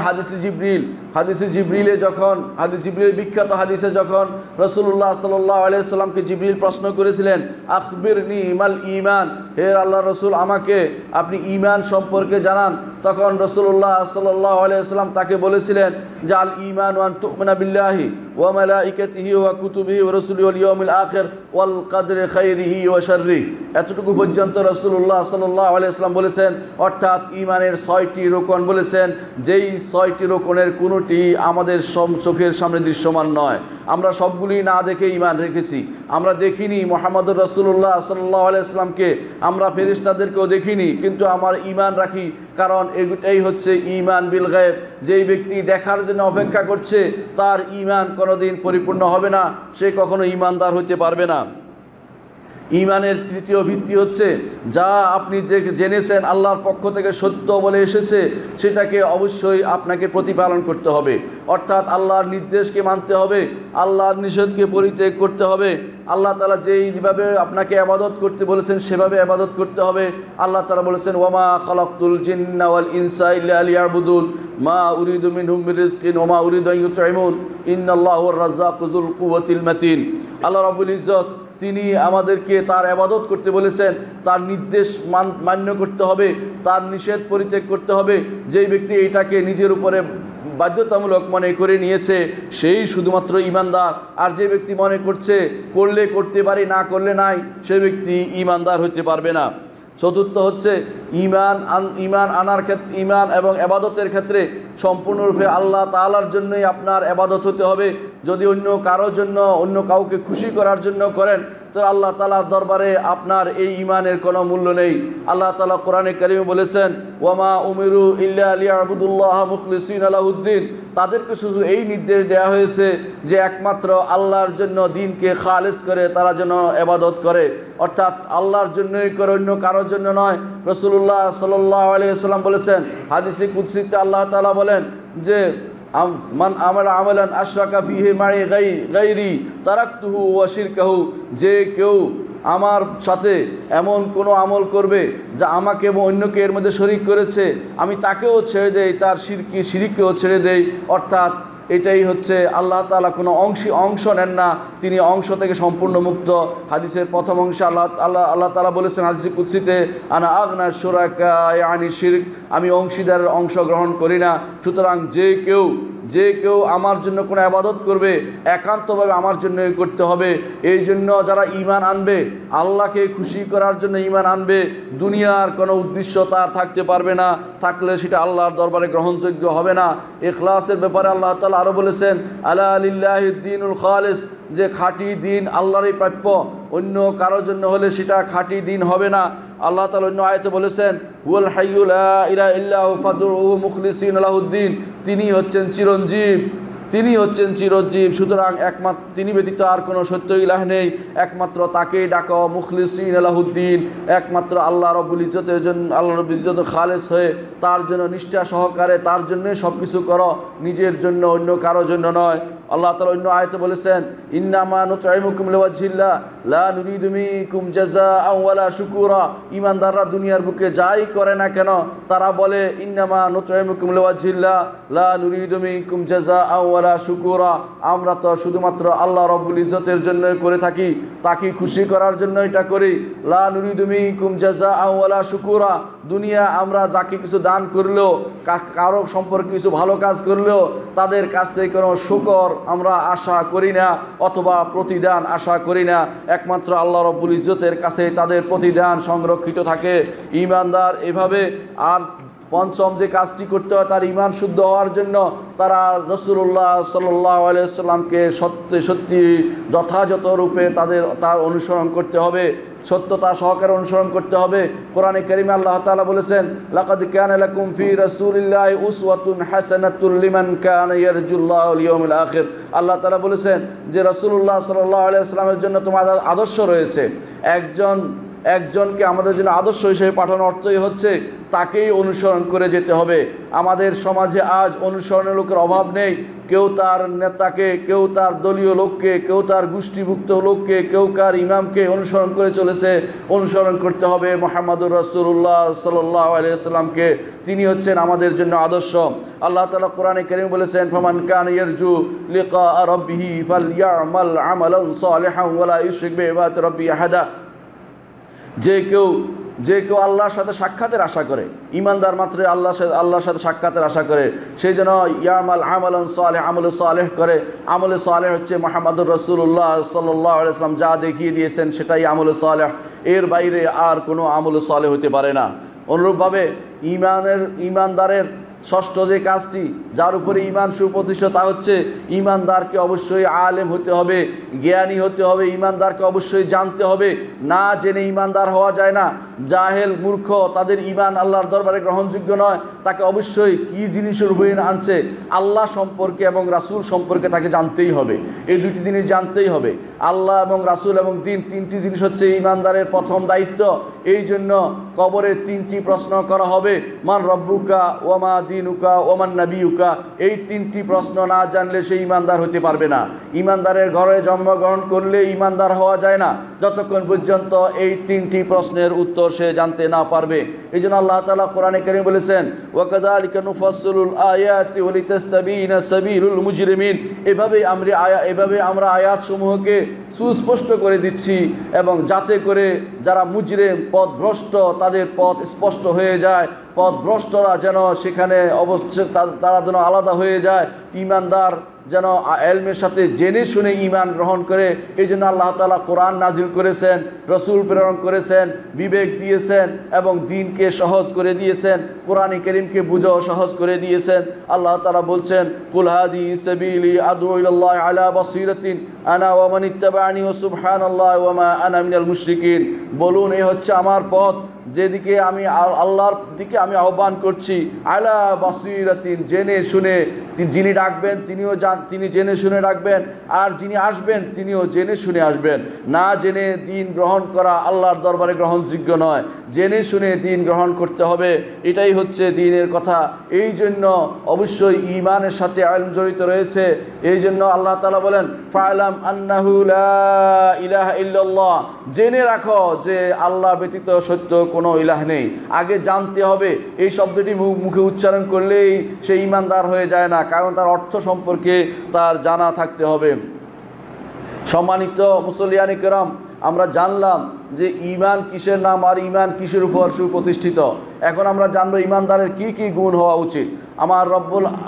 হাদিসে জিবরিলের বিখ্যাত হাদিসে যখন রাসূলুল্লাহ সাল্লাল্লাহু আলাইহি ওয়াসাল্লামকে জিবরিল প্রশ্ন করেছিলেন, আখবিরনি মাল ঈমান, হে আল্লাহর রাসূল আমাকে আপনি ঈমান সম্পর্কে জানান, তখন রাসূলুল্লাহ সাল্লাল্লাহু আলাইহি ওয়াসাল্লাম তাকে বলেছিলেন যে আল ঈমান ওয়া আন তু'মিনা বিল্লাহি ওয়া মালাইকাতিহি ওয়া কুতুবিহি ওয়া রাসূলিহি ওয়াল ইয়াউমিল আখির ওয়াল কদরি খাইরিহি ওয়া শাররিহি। এতটুকু পর্যন্ত রাসূলুল্লাহ সাল্লাল্লাহু আলাইহি ওয়াসাল্লাম বলেছেন, অর্থাৎ ঈমানের 6টি রোকন বলেছেন, যেই 6টি রোকনের কোনোটি আমাদের চোখের সামনে দৃশ্যমান নয়। আমরা সবগুলি না দেখে ঈমান রেখেছি। আমরা দেখিনি মুহাম্মদুর রাসূলুল্লাহ সাল্লাল্লাহু আলাইহি ওয়াসাল্লামকে, আমরা ফেরেশতাদেরকেও দেখিনি, কিন্তু আমার ঈমান রাখি, কারণ এটাই হচ্ছে ঈমান বিল গায়েব। যেই ব্যক্তি দেখার জন্য অপেক্ষা করছে, তার ঈমান কোনোদিন পরিপূর্ণ হবে না, সে কখনো ঈমানদার হতে পারবে না। ঈমানের তৃতীয় ভিত্তি হচ্ছে, যা আপনি জেনেছেন আল্লাহর পক্ষ থেকে সত্য বলে এসেছে, সেটাকে অবশ্যই আপনাকে প্রতিপালন করতে হবে। অর্থাৎ আল্লাহর নির্দেশকে মানতে হবে, আল্লাহর নিষেধকে পরিত্যাগ করতে হবে। আল্লাহ তাআলা যেইভাবে আপনাকে ইবাদত করতে বলেছেন সেভাবে ইবাদত করতে হবে। আল্লাহ তাআলা বলেছেন, ওয়ামা খালাকতুল জিন্না ওয়াল ইনসা ইল্লা লিয়াবুদুন মা উরিদু মিনহুম মির রিজকিন ওয়া মা উরিদু আন ইউতঈমুন ইন্নাল্লাহু হুয়ার রাজ্জাকু যুল কুওয়াতিল মাতিন। আল্লাহ রাব্বুল ইজ্জত তিনি আমাদেরকে তার ইবাদত করতে বলেছেন, তার নির্দেশ মান্য করতে হবে, তার নিষেধ পরিত্যাগ করতে হবে। যেই ব্যক্তি এটাকে নিজের উপরে বাধ্যতামূলক মনে করে নিয়েছে, সেই শুধুমাত্র ঈমানদার। আর যে ব্যক্তি মনে করছে করলে করতে পারি, না করলে নাই, সে ব্যক্তি ঈমানদার হতে পারবে না। চতুর্থ হচ্ছে ঈমান আনার ক্ষেত্রে, ঈমান এবং ইবাদতের ক্ষেত্রে সম্পূর্ণরূপে আল্লাহ তাআলার জন্যই আপনার ইবাদত হতে হবে। যদি অন্য কারোর জন্য, অন্য কাউকে খুশি করার জন্য করেন, তো আল্লাহ তাআলার দরবারে আপনার এই ঈমানের কোনো মূল্য নেই। আল্লাহ তাআলা কোরআনে কারিমে বলেছেন, ওয়ামা উমিরু ইল্লা লিয়াবুদুল্লাহ মুখলিসিনা লাহুদ্দিন, তাদেরকে শুধু এই নির্দেশ দেওয়া হয়েছে যে একমাত্র আল্লাহর জন্য দিনকে খালেস করে তারা যেন ইবাদত করে, অর্থাৎ আল্লাহর জন্যই করে, অন্য কারোর জন্য নয়। রাসূলুল্লাহ সাল্লাল্লাহু আলাইহি ওয়াসাল্লাম বলেছেন, হাদিসে কুদসিতে আল্লাহ তাআলা বলেন যে মান আমালা আমালান আশরাকা ফিহি মা'i গায়রি তারাকতুহু ওয়া শিরকাহু, যে কেউ আমার সাথে এমন কোনো আমল করবে যা আমাকে এবং অন্যকে এর মধ্যে শরিক করেছে, আমি তাকেও ছেড়ে দেই, তার শিরককেও ছেড়ে দেই। অর্থাৎ এটাই হচ্ছে আল্লাহ তাআলা কোনো অংশ নেন না, তিনি অংশ থেকে সম্পূর্ণ মুক্ত। হাদিসের প্রথম অংশে আল্লাহ তাআলা বলেছেন হাদিসে কুদসিতে, আনা আগনা শুরাকা ইয়ানি শিরক, আমি অংশীদারের অংশ গ্রহণ করি না। সুতরাং যে কেউ আমার জন্য কোনো ইবাদত করবে একান্তভাবে আমার জন্যই করতে হবে। এই জন্য যারা ঈমান আনবে, আল্লাহকে খুশি করার জন্য ঈমান আনবে, দুনিয়ার কোনো উদ্দেশ্য তার থাকতে পারবে না, থাকলে সেটা আল্লাহর দরবারে গ্রহণযোগ্য হবে না। ইখলাসের ব্যাপারে আল্লাহ তাআলা আরও বলেছেন, আলা লিল্লাহিদ দীনুল খালিস, যে খাঁটি দিন আল্লাহরই প্রাপ্য, অন্য কারোর জন্য হলে সেটা খাঁটি দিন হবে না। আল্লাহ তাআলা অন্য আয়াতে বলেছেন, হুয়াল হাইয়্যু লা ইলাহা ইল্লা হু ফাদউহু মুখলিসিনা লাহুদ্দিন, তিনি হচ্ছেন চিরঞ্জীব। সুতরাং একমাত্র তিনি ব্যতীত আর কোনো সত্য ইলাহ নেই, একমাত্র তাকেই ডাকো মুখলিসিনা লাহুদ্দিন, একমাত্র আল্লাহ রাব্বুল ইজ্জতের জন্য, আল্লাহ রাব্বুল ইজ্জত খালেস হয়ে তার জন্য নিষ্ঠা সহকারে তার জন্যই সব কিছু করো, নিজের জন্য অন্য কারোর জন্য নয়। আল্লাহ তাআলা অন্য আয়াতে বলেছেন, ইন্নামা নুতঈমুকুম লিওয়াজহিল্লাহ লা নুরিদু মিনকুম জাযাআন ওয়ালা শুকুরা, ঈমানদাররা দুনিয়ার বুকে যাই করে না কেন তারা বলে, ইন্নামা নুতঈমুকুম লিওয়াজহিল্লাহ লা নুরিদু মিনকুম জাযাআন ওয়ালা শুকুরা, আমরা তো শুধুমাত্র আল্লাহ রাব্বুল ইজ্জতের জন্যই করে থাকি, তাকে খুশি করার জন্য এটা করি। লা নুরিদু মিনকুম জাযাআন ওয়ালা শুকুরা, দুনিয়া আমরা যাকে কিছু দান করলেও, কারো সম্পর্কে কিছু ভালো কাজ করলেও তাদের কাছ থেকে কোনো শুকর আমরা আশা করি না, অথবা প্রতিদান আশা করি না, একমাত্র আল্লাহ রাব্বুল ইজ্জতের কাছে তাদের প্রতিদান সংরক্ষিত থাকে। ঈমানদার এভাবে। আর পঞ্চম যে কাজটি করতে হয় তার ঈমান শুদ্ধ হওয়ার জন্য তারা রাসূলুল্লাহ সাল্লাল্লাহু আলাইহি ওয়াসাল্লামকে সত্যি যথাযথ রূপে তার অনুসরণ করতে হবে, সত্যতা সহকারে অনুসরণ করতে হবে। কোরআনে কারিমে আল্লাহ তাআলা বলেছেন, লাকাদ কানা লাকুম ফি রাসূলিল্লাহি উসওয়াতুন হাসানাতুল লিমান কানা ইয়ারজুল্লাহ ওয়াল ইয়াউমিল আখির। আল্লাহ তাআলা বলেছেন যে রাসূলুল্লাহ সাল্লাল্লাহু আলাইহি ওয়াসাল্লামের জন্য তোমাদের আদর্শ রয়েছে। একজনকে আমাদের জন্য আদর্শ হিসেবে পাঠানোর অর্থই হচ্ছে তাকেই অনুসরণ করে যেতে হবে। আমাদের সমাজে আজ অনুসরণের লোকের অভাব নেই। কেউ তার নেতাকে, কেউ তার দলীয় লোককে, কেউ তার গোষ্ঠীভুক্ত লোককে, কেউ কার ইমামকে অনুসরণ করে চলেছে। অনুসরণ করতে হবে মুহাম্মদুর রাসূলুল্লাহ সাল্লাল্লাহু আলাইহি ওয়াসাল্লামকে, তিনি হচ্ছেন আমাদের জন্য আদর্শ। আল্লাহ তাআলা কোরআনে কারীম বলেছেন, ফামান কানা ইয়ারজু লিকা রাব্বিহি ফালইয়ামাল আমালান সালিহান ওয়ালা ইউশরিক বিইবাদাতি রাব্বিহি আহাদা। যে কেউ আল্লাহর সাথে সাক্ষাতের আশা করে, ঈমানদার মাত্র আল্লাহর সাথে সাক্ষাতের আশা করে, সেই জন্য ইয়ামাল আমালান সালেহ, আমলে সালেহ করে। আমলে সালেহ হচ্ছে মুহাম্মদুর রাসূলুল্লাহ সাল্লাল্লাহু আলাইহি ওয়াসাল্লাম যা দেখিয়ে দিয়েছেন সেটাই আমলে সালেহ, এর বাইরে আর কোনো আমলে সালেহ হতে পারে না। অনুরূপভাবে ঈমানদারের ষষ্ঠ যে কাজটি যার উপরে ঈমান সুপ্রতিষ্ঠিত তা হচ্ছে ঈমানদারকে অবশ্যই আলেম হতে হবে, জ্ঞানী হতে হবে, ঈমানদারকে অবশ্যই জানতে হবে। না জেনে ঈমানদার হওয়া যায় না। জাহেল মূর্খ তাদের ঈমান আল্লাহর দরবারে গ্রহণযোগ্য নয়। তাকে অবশ্যই কী জিনিসের উপরে আনছে আল্লাহ সম্পর্কে এবং রাসূল সম্পর্কে তাকে জানতেই হবে। এই দুটি জিনিস জানতেই হবে, আল্লাহ এবং রাসূল এবং দিন, তিনটি জিনিস হচ্ছে ঈমানদারের প্রথম দায়িত্ব। এই জন্য কবরের তিনটি প্রশ্ন করা হবে, মান রব্বুকা ওয়ামা দিনুকা ওমান নাবিয়ুকা। এই তিনটি প্রশ্ন না জানলে সে ঈমানদার হতে পারবে না। ঈমানদারের ঘরে জন্মগ্রহণ করলে ঈমানদার হওয়া যায় না যতক্ষণ পর্যন্ত এই তিনটি প্রশ্নের উত্তর সে জানতে না পারবে। এই জন্য আল্লাহ তাআলা কোরআনে কারীম বলেছেন, ওয়াকাযালিকা নুফাসসিলুল আয়াতি ওয়ালিতাস্তাবিনা সাবিলুল মুজরিমিন। এভাবে আমরা আয়াতসমূহকে সুস্পষ্ট করে দিচ্ছি এবং যাতে করে যারা মুজরিম পথভ্রষ্ট তাদের পথ স্পষ্ট হয়ে যায়। পথভ্রষ্টরা যেন সেখানে অবশ্যই তারা যেন আলাদা হয়ে যায়। ইমানদার যেন এলমের সাথে জেনে শুনে ঈমান গ্রহণ করে। এই জন্য আল্লাহ তাআলা কোরআন নাজিল করেছেন, রসুল প্রেরণ করেছেন, বিবেক দিয়েছেন এবং দ্বীনকে সহজ করে দিয়েছেন, কোরআন কারীমকে বুঝাও সহজ করে দিয়েছেন। আল্লাহ তাআলা বলছেন, কুল হাদি সাবিলি আদউ ইলাল্লাহি আলা বাসীরাতিন আনা ওয়া মান ইত্তাবা'আনি ওয়া সুবহানাল্লাহি ওয়া মা আনা মিনাল মুশরিকিন। বলুন, এই হচ্ছে আমার পথ, যেদিকে আমি আল্লাহর দিকে আমি আহ্বান করছি। আলা বাসীরাতিন, জেনে শুনে। যিনি ডাকবেন তিনি জেনে শুনে ডাকবেন, আর যিনি আসবেন তিনিও জেনে শুনে আসবেন। না জেনে দ্বীন গ্রহণ করা আল্লাহর দরবারে গ্রহণযোগ্য নয়, জেনে শুনে দ্বীন গ্রহণ করতে হবে। এটাই হচ্ছে দ্বীনের কথা। এই জন্য অবশ্যই ঈমানের সাথে ইলম জড়িত রয়েছে। এই জন্য আল্লাহ তাআলা বলেন, ফা'লাম আন্নাহু লা ইলাহা ইল্লাল্লাহ, জেনে রাখো যে আল্লাহ ব্যতীত সত্য কোনো ইলাহ নেই। আগে জানতে হবে। এই শব্দটি মুখে উচ্চারণ করলেই সে ঈমানদার হয়ে যায় না, কারণ তার অর্থ সম্পর্কে তার জানা থাকতে হবে। সম্মানিত মুসল্লিয়ানে কেরাম, আমরা জানলাম যে ঈমান কিসের নাম আর ঈমান কিসের উপর সুপ্রতিষ্ঠিত। এখন আমরা জানবো ঈমানদারের কি কি গুণ হওয়া উচিত। আমার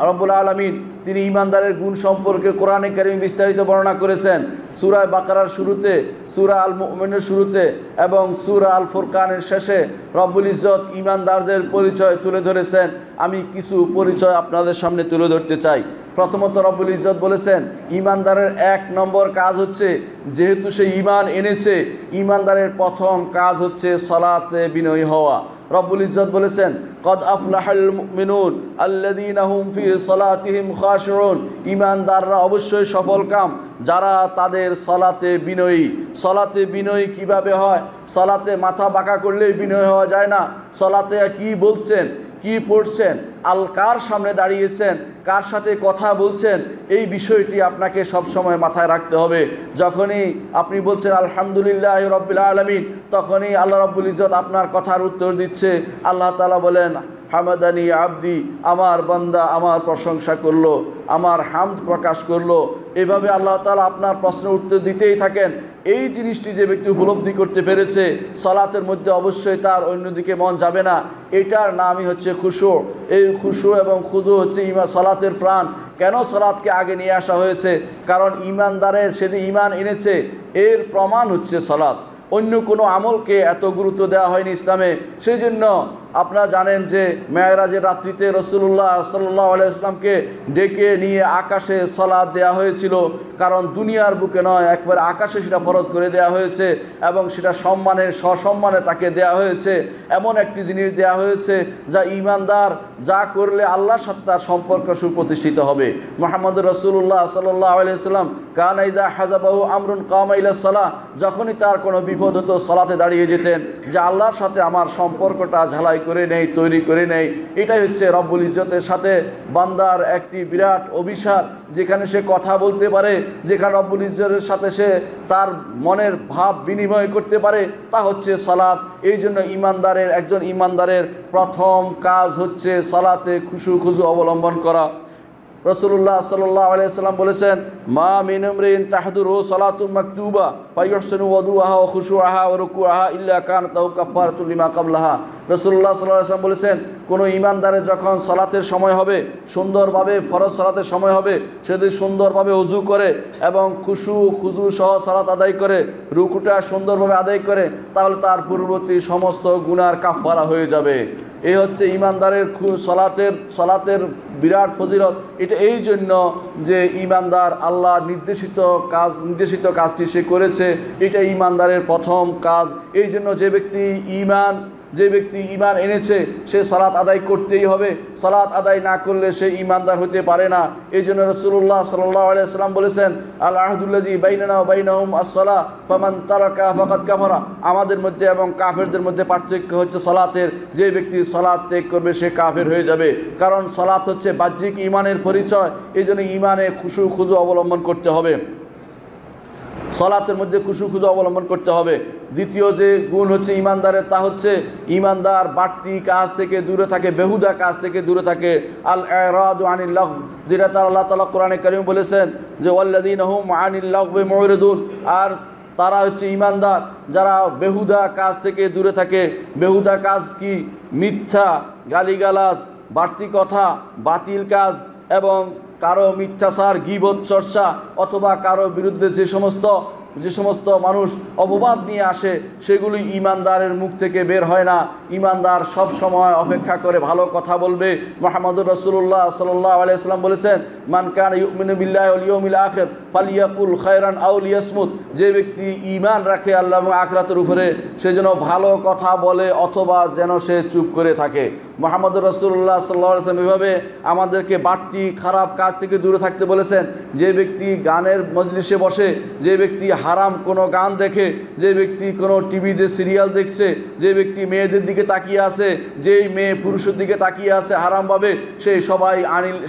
রব্বুল আলামিন তিনি ঈমানদারের গুণ সম্পর্কে কোরআনে কারীমে বিস্তারিত বর্ণনা করেছেন। সূরা বাকারার শুরুতে, সূরা আল মুমিনের শুরুতে এবং সূরা আল ফুরকানের শেষে রব্বুল ইজ্জত ঈমানদারদের পরিচয় তুলে ধরেছেন। আমি কিছু পরিচয় আপনাদের সামনে তুলে ধরতে চাই। প্রথমত রব্বুল ইজ্জত বলেছেন, ঈমানদারের 1 নম্বর কাজ হচ্ছে, যেহেতু সে ঈমান এনেছে, ঈমানদারের প্রথম কাজ হচ্ছে সালাতে বিনয়ী হওয়া। রব্বুল ইজ্জত বলেছেন, কদ আফলাহাল মুমিনুন আল্লাযীনা হুম ফি সালাতিহিম খাশিউন, ঈমানদাররা অবশ্যই সফলকাম যারা তাদের সালাতে বিনয়ী। সালাতে বিনয়ী কিভাবে হয়? সালাতে মাথা বাঁকা করলেই বিনয় হওয়া যায় না। সালাতে কি বলছেন, কি পড়ছেন, কার সামনে দাঁড়িয়েছেন, কার সাথে কথা বলছেন, এই বিষয়টি আপনাকে সবসময় মাথায় রাখতে হবে। যখনই আপনি বলছেন আলহামদুলিল্লাহি রাব্বিল আলামিন, তখনই আল্লাহ রাব্বুল ইজ্জত আপনার কথার উত্তর দিচ্ছে। আল্লাহ তাআলা বলেন, হামাদানি আবদি, আমার বান্দা আমার প্রশংসা করলো, আমার হামদ প্রকাশ করলো। এভাবে আল্লাহ তাআলা আপনার প্রশ্নের উত্তর দিতেই থাকেন। এই জিনিসটি যে ব্যক্তি উপলব্ধি করতে পেরেছে, সালাতের মধ্যে অবশ্যই তার অন্যদিকে মন যাবে না। এটার নামই হচ্ছে খুশু। এই খুশু এবং খুদু হচ্ছে সালাতের প্রাণ। কেন সালাতকে আগে নিয়ে আসা হয়েছে? কারণ ঈমানদারের সেদিন ঈমান এনেছে, এর প্রমাণ হচ্ছে সালাত। অন্য কোনো আমলকে এত গুরুত্ব দেওয়া হয়নি ইসলামে। সেই জন্য আপনারা জানেন যে মেরাজের রাত্রিতে রাসূলুল্লাহ সাল্লাল্লাহু আলাইহি ওয়াসাল্লামকে ডেকে নিয়ে আকাশে সালাত দেওয়া হয়েছিল। কারণ দুনিয়ার বুকে নয়, একবার আকাশে সেটা ফরজ করে দেওয়া হয়েছে এবং সেটা সসম্মানে তাকে দেওয়া হয়েছে। এমন একটি জিনিস দেওয়া হয়েছে যা ঈমানদার যা করলে আল্লাহর সাথে তার সম্পর্ক সুপ্রতিষ্ঠিত হবে। মুহাম্মদুর রাসূলুল্লাহ সাল্লাল্লাহু আলাইহি ওয়াসাল্লাম কানা ইযা হাযাবাহু আমরুন কামা ইলা সালাহ, যখনই তার কোনো বিপদ হতো সালাতে দাঁড়িয়ে যেতেন, যে আল্লাহর সাথে আমার সম্পর্কটা ঝালাই করে নেই, তৈরি করে নেই। এটাই হচ্ছে রব্বুল ইজ্জতের সাথে বান্দার একটি বিরাট অভিশাপ। যেখানে সে কথা বলতে পারে, যেখানে রব্বুল ইজ্জতের সাথে সে তার মনের ভাব বিনিময় করতে পারে, তা হচ্ছে সালাত। এই জন্য একজন ঈমানদারের প্রথম কাজ হচ্ছে সালাতে খুশু অবলম্বন করা। রাসূলুল্লাহ সাল্লাল্লাহু আলাইহি ওয়াসাল্লাম বলেছেন, মা মিন ইমরিন তাহদুরু সালাতুন মাকতুবা ফায়ুহসিনু ওয়াদুআহা ওয়া খুশুআহা ওয়া রুকুআহা ইল্লা কানাত লাহু কাফারাতুল লিমা ক্বাবলাহা। রাসূলুল্লাহ সাল্লাল্লাহু আলাইহি ওয়াসাল্লাম বলেছেন, কোনো ঈমানদারের যখন সালাতের সময় হবে, সুন্দরভাবে ফরজ সালাতের সময় হবে, সে যদি সুন্দরভাবে ওযু করে এবং খুজু সহ সালাত আদায় করে, রুকুটা সুন্দরভাবে আদায় করে, তাহলে তার পূর্ববর্তী সমস্ত গুনার কাফারা হয়ে যাবে। এই হচ্ছে ঈমানদারের সালাতের বিরাট ফজিলত। এটা এই জন্য যে ঈমানদার আল্লাহ নির্দেশিত কাজটি সে করেছে, এটা ঈমানদারের প্রথম কাজ। এই জন্য যে ব্যক্তি ঈমান এনেছে সে সালাত আদায় করতেই হবে। সালাত আদায় না করলে সে ঈমানদার হতে পারে না। এই জন্য রাসূলুল্লাহ সাল্লাল্লাহু আলাইহি ওয়াসাল্লাম বলেছেন, আল আহদুল্লাযী বাইনানা ওয়া বাইনাহুম আস-সালাহ ফামান তারাকা ফাকাদ কাফারা। আমাদের মধ্যে এবং কাফেরদের মধ্যে পার্থক্য হচ্ছে সালাতের। যে ব্যক্তি সালাত ত্যাগ করবে সে কাফের হয়ে যাবে। কারণ সালাত হচ্ছে বাহ্যিক ঈমানের পরিচয়। এই জন্য ঈমানে খুজু অবলম্বন করতে হবে, সালাতের মধ্যে খুশু অবলম্বন করতে হবে। দ্বিতীয় যে গুণ হচ্ছে ঈমানদারের, তা হচ্ছে ঈমানদার বাড়তি কাজ থেকে দূরে থাকে, বেহুদা কাজ থেকে দূরে থাকে। আল ইরাদু আনিল লাগব, যেটা আল্লাহ তাআলা কোরআনে কারীমে বলেছেন যে ওয়াল্লাযীনা হুম আনিল লাগবি মুরিদুন। আর তারা হচ্ছে ইমানদার যারা বেহুদা কাজ থেকে দূরে থাকে। বেহুদা কাজ কি? মিথ্যা, গালিগালাজ, বাড়তি কথা, বাতিল কাজ এবং কারো মিথ্যাচার, গীবত চর্চা অথবা কারো বিরুদ্ধে যে সমস্ত মানুষ অপবাদ নিয়ে আসে সেগুলি ইমানদারের মুখ থেকে বের হয় না। ইমানদার সব সময় অপেক্ষা করে ভালো কথা বলবে। মুহাম্মদুর রাসূলুল্লাহ সাল্লাল্লাহু আলাইহি ওয়াসাল্লাম বলেছেন, মান কানা ইউমিনু বিল্লাহি ওয়াল ইয়াউমিল আখির ফালিয়াকুল খায়রান আও লিয়াসমুত। যে ব্যক্তি ঈমান রাখে আল্লাহ এবং আখিরাতের উপরে, সে যেন ভালো কথা বলে অথবা যেন সে চুপ করে থাকে। মুহাম্মদুর রাসূলুল্লাহ সাল্লাল্লাহু আলাইহি ওয়াসাল্লাম এভাবে আমাদেরকে বাড়তি খারাপ কাজ থেকে দূরে থাকতে বলেছেন। যে ব্যক্তি গানের মজলিসে বসে, যে ব্যক্তি হারাম কোনো গান দেখে, যে ব্যক্তি কোনো টিভিতে সিরিয়াল দেখছে, যে ব্যক্তি মেয়েদের দিকে তাকিয়ে আছে, যেই মেয়ে পুরুষের দিকে তাকিয়ে আছে হারামভাবে, সে সবাই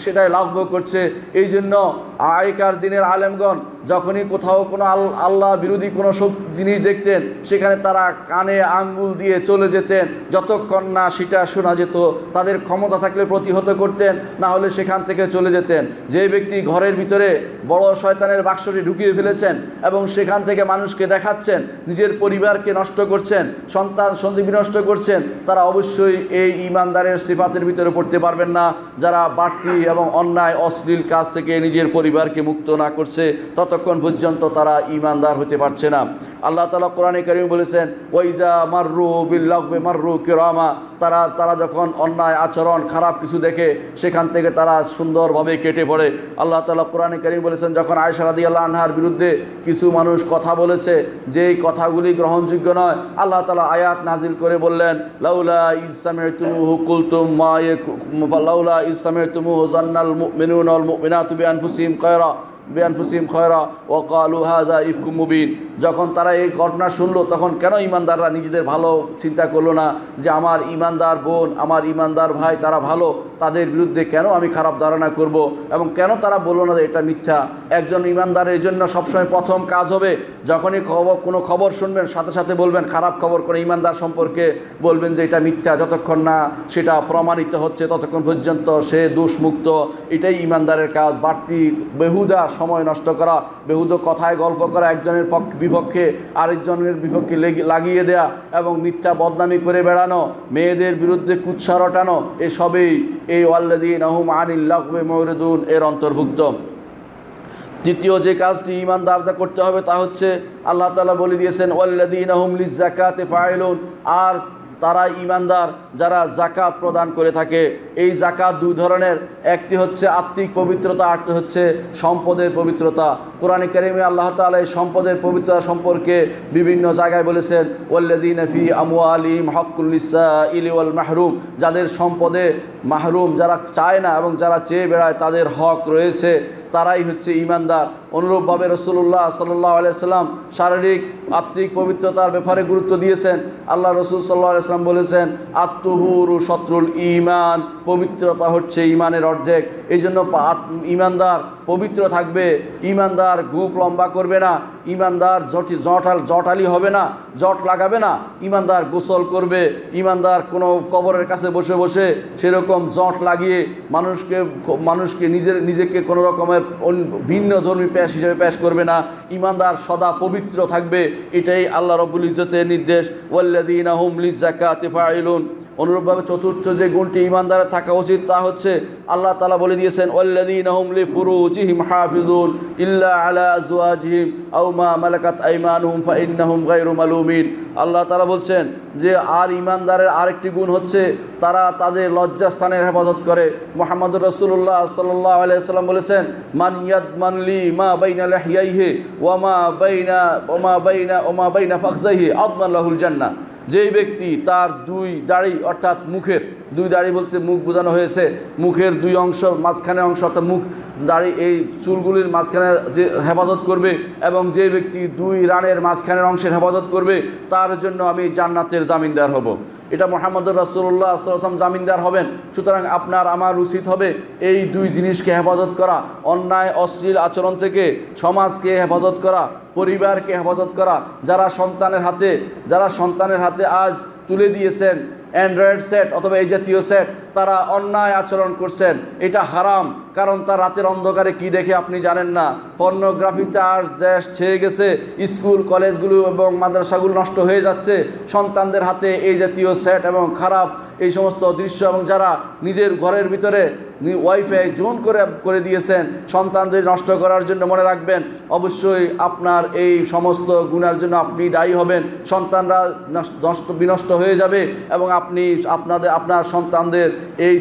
সেটাই লাভ করছে। এই জন্য আগেকার দিনের আলেমগণ যখনই কোথাও কোনো আল্লাহ বিরোধী কোনো সব জিনিস দেখতেন, সেখানে তারা কানে আঙ্গুল দিয়ে চলে যেতেন যতক্ষণ না সেটা শোনা যেত। তাদের ক্ষমতা থাকলে প্রতিহত করতেন, না হলে সেখান থেকে চলে যেতেন। যে ব্যক্তি ঘরের ভিতরে বড় শয়তানের বাক্সটি ঢুকিয়ে ফেলেছেন এবং সেখান থেকে মানুষকে দেখাচ্ছেন, নিজের পরিবারকে নষ্ট করছেন, সন্তান সন্ততি বিনষ্ট করছেন, তারা অবশ্যই এই ইমানদারের সিফাতের ভিতরে পড়তে পারবেন না। যারা বাড়তি এবং অন্যায় অশ্লীল কাজ থেকে নিজের পরিবারকে মুক্ত না করছে ততক্ষণ পর্যন্ত তারা ইমানদার হতে পারছে না। আল্লাহ তাআলা কোরআনে কারীমে বলেছেন, ওয়াইজা মাররু বিল্লাগবি মাররু কিরামা। তারা যখন অন্যায় আচরণ, খারাপ কিছু দেখে সেখান থেকে তারা সুন্দরভাবে কেটে পড়ে। আল্লাহ তাআলা কোরআনে কারীমে বলেছেন, যখন আয়েশা রাদিয়াল্লাহু আনহার বিরুদ্ধে কিছু মানুষ কথা বলেছে, যেই কথাগুলি গ্রহণযোগ্য নয়, আল্লাহ তাআলা আয়াত নাজিল করে বললেন, লাউলা ইজ সামি'তুমুহু কুলতুম মা লাউলা ইজ সামি'তুমুহু যান্নাল মুমিনুনা ওয়াল মুমিনাতু বিআনফুসিহিম খায়রা ওয়া ক্বালু হাযা ইফকুম মুবিন। যখন তারা এই ঘটনা শুনলো, তখন কেন ইমানদাররা নিজেদের ভালো চিন্তা করলো না যে আমার ইমানদার বোন, আমার ইমানদার ভাই তারা ভালো, তাদের বিরুদ্ধে কেন আমি খারাপ ধারণা করব? এবং কেন তারা বললো না যে এটা মিথ্যা? একজন ইমানদারের জন্য সবসময় প্রথম কাজ হবে, যখনই কোনো খবর শুনবেন সাথে সাথে বলবেন, খারাপ খবর করে ইমানদার সম্পর্কে বলবেন যে এটা মিথ্যা। যতক্ষণ না সেটা প্রমাণিত হচ্ছে ততক্ষণ পর্যন্ত সে দোষমুক্ত। এটাই ইমানদারের কাজ। বাড়তি বেহুদা সময় নষ্ট করা, বেহুদা কথায় গল্প করা, একজনের বিপক্ষে আরেকজনের বিপক্ষে লাগিয়ে দেয়া এবং মিথ্যা বদনামি করে বেড়ানো, মেয়েদের বিরুদ্ধে কুৎসা রটানো, এসবেই এই ওয়াল্লাযীনা হুম আনিল লাগবি মুরিদুন এর অন্তর্ভুক্ত। দ্বিতীয় যে কাজটি ইমানদারদের করতে হবে তা হচ্ছে, আল্লাহ তাআলা বলে দিয়েছেন, ওয়াল্লাযীনা হুম লিয-যাকাতি ফাইলুন। আর তারা ইমানদার যারা যাকাত প্রদান করে থাকে। এই যাকাত দুই ধরনের, একটি হচ্ছে আত্মিক পবিত্রতা, আরেকটি হচ্ছে সম্পদের পবিত্রতা। কোরআনে কারিমে আল্লাহ তাআলা এই সম্পদের পবিত্রতা সম্পর্কে বিভিন্ন জায়গায় বলেছেন, ওয়াল্লাযীনা ফি আমওয়ালিহিম হাক্কুল লিস-সাইলি ওয়াল মাহরুম। যাদের সম্পদে মাহরুম, যারা চায় না এবং যারা চেয়ে বেড়ায়, তাদের হক রয়েছে, তারাই হচ্ছে ইমানদার। অনুরূপভাবে রাসূলুল্লাহ সাল্লাল্লাহু আলাইহি ওয়াসাল্লাম শারীরিক আত্মিক পবিত্রতার ব্যাপারে গুরুত্ব দিয়েছেন। আল্লাহ রাসূল সাল্লাল্লাহু আলাইহি ওয়াসাল্লাম বলেছেন, আত-তুহুরু শত্রুল ঈমান। পবিত্রতা হচ্ছে ঈমানের অর্ধেক। এই জন্য ইমানদার পবিত্র থাকবে, ইমানদার গুপ লম্বা করবে না, ইমানদার জটালি হবে না, জট লাগাবে না, ইমানদার গোসল করবে। ইমানদার কোনো কবরের কাছে বসে বসে সেরকম জট লাগিয়ে মানুষকে নিজেকে কোনো রকমের ভিন্ন ধর্মী পেশ হিসেবে পেশ করবে না। ইমানদার সদা পবিত্র থাকবে। এটাই আল্লাহ রাব্বুল ইজ্জতের নির্দেশ, ওয়াল্লাযীনা হুম লিয-যাকাতি ফাইলুন। অনুরূপভাবে চতুর্থ যে গুণটি ইমানদারের থাকা উচিত তা হচ্ছে, আল্লাহ তাআলা বলে দিয়েছেন, ওয়াল্লাযীনা হুম লিফুরুজিহিম হাফিজুন ইল্লা আলা আজওয়াজিহিম আও মা মালাকাত আইমানুহুম ফাইন্নাহুম গায়রু মালুমিন। আল্লাহ তাআলা বলছেন যে আর ইমানদারের আরেকটি গুণ হচ্ছে, তারা তাদের লজ্জাস্থানের হেফাজত করে। মুহাম্মদুর রাসূলুল্লাহ সাল্লাল্লাহু আলাইহি ওয়াসাল্লাম বলেছেন, মান ইয়াদমান লি মা বাইনা লিহইয়াইহি ওয়া মা বাইনা ফাখযাইহি আদমান লাহুল জান্নাহ। যেই ব্যক্তি তার দুই দাড়ি, অর্থাৎ মুখের দুই দাড়ি বলতে মুখ বোঝানো হয়েছে, মুখের দুই অংশ, মাঝখানে অংশ অর্থাৎ মুখ দাড়ি, এই চুলগুলির মাঝখানে যে হেফাজত করবে এবং যে ব্যক্তি দুই রানের মাঝখানের অংশের হেফাজত করবে, তার জন্য আমি জান্নাতের জামিনদার হব। এটা মুহাম্মদুর রাসূলুল্লাহ সাল্লাল্লাহু আলাইহি ওয়াসাল্লাম জামিনদার হবেন। সুতরাং আপনার আমার উচিত হবে এই দুই জিনিসকে হেফাজত করা, অন্যায় অশ্লীল আচরণ থেকে সমাজকে হেফাজত করা, পরিবারকে হেফাজত করা। যারা সন্তানের হাতে আজ তুলে দিয়েছেন, অ্যান্ড্রয়েড সেট অথবা এই জাতীয় সেট, তারা অন্যায় আচরণ করছেন। এটা হারাম, কারণ তার রাতের অন্ধকারে কি দেখে আপনি জানেন না। পর্নোগ্রাফিতে আর দেশ ছেয়ে গেছে, স্কুল কলেজগুলো এবং মাদ্রাসাগুলো নষ্ট হয়ে যাচ্ছে সন্তানদের হাতে এই জাতীয় সেট এবং খারাপ এই সমস্ত দৃশ্য। এবং যারা নিজের ঘরের ভিতরে ওয়াইফাই জোন করে দিয়েছেন সন্তানদের নষ্ট করার জন্য, মনে রাখবেন অবশ্যই আপনার এই সমস্ত গুনার জন্য আপনি দায়ী হবেন। সন্তানরা বিনষ্ট হয়ে যাবে এবং আপনি আপনার সন্তানদের এই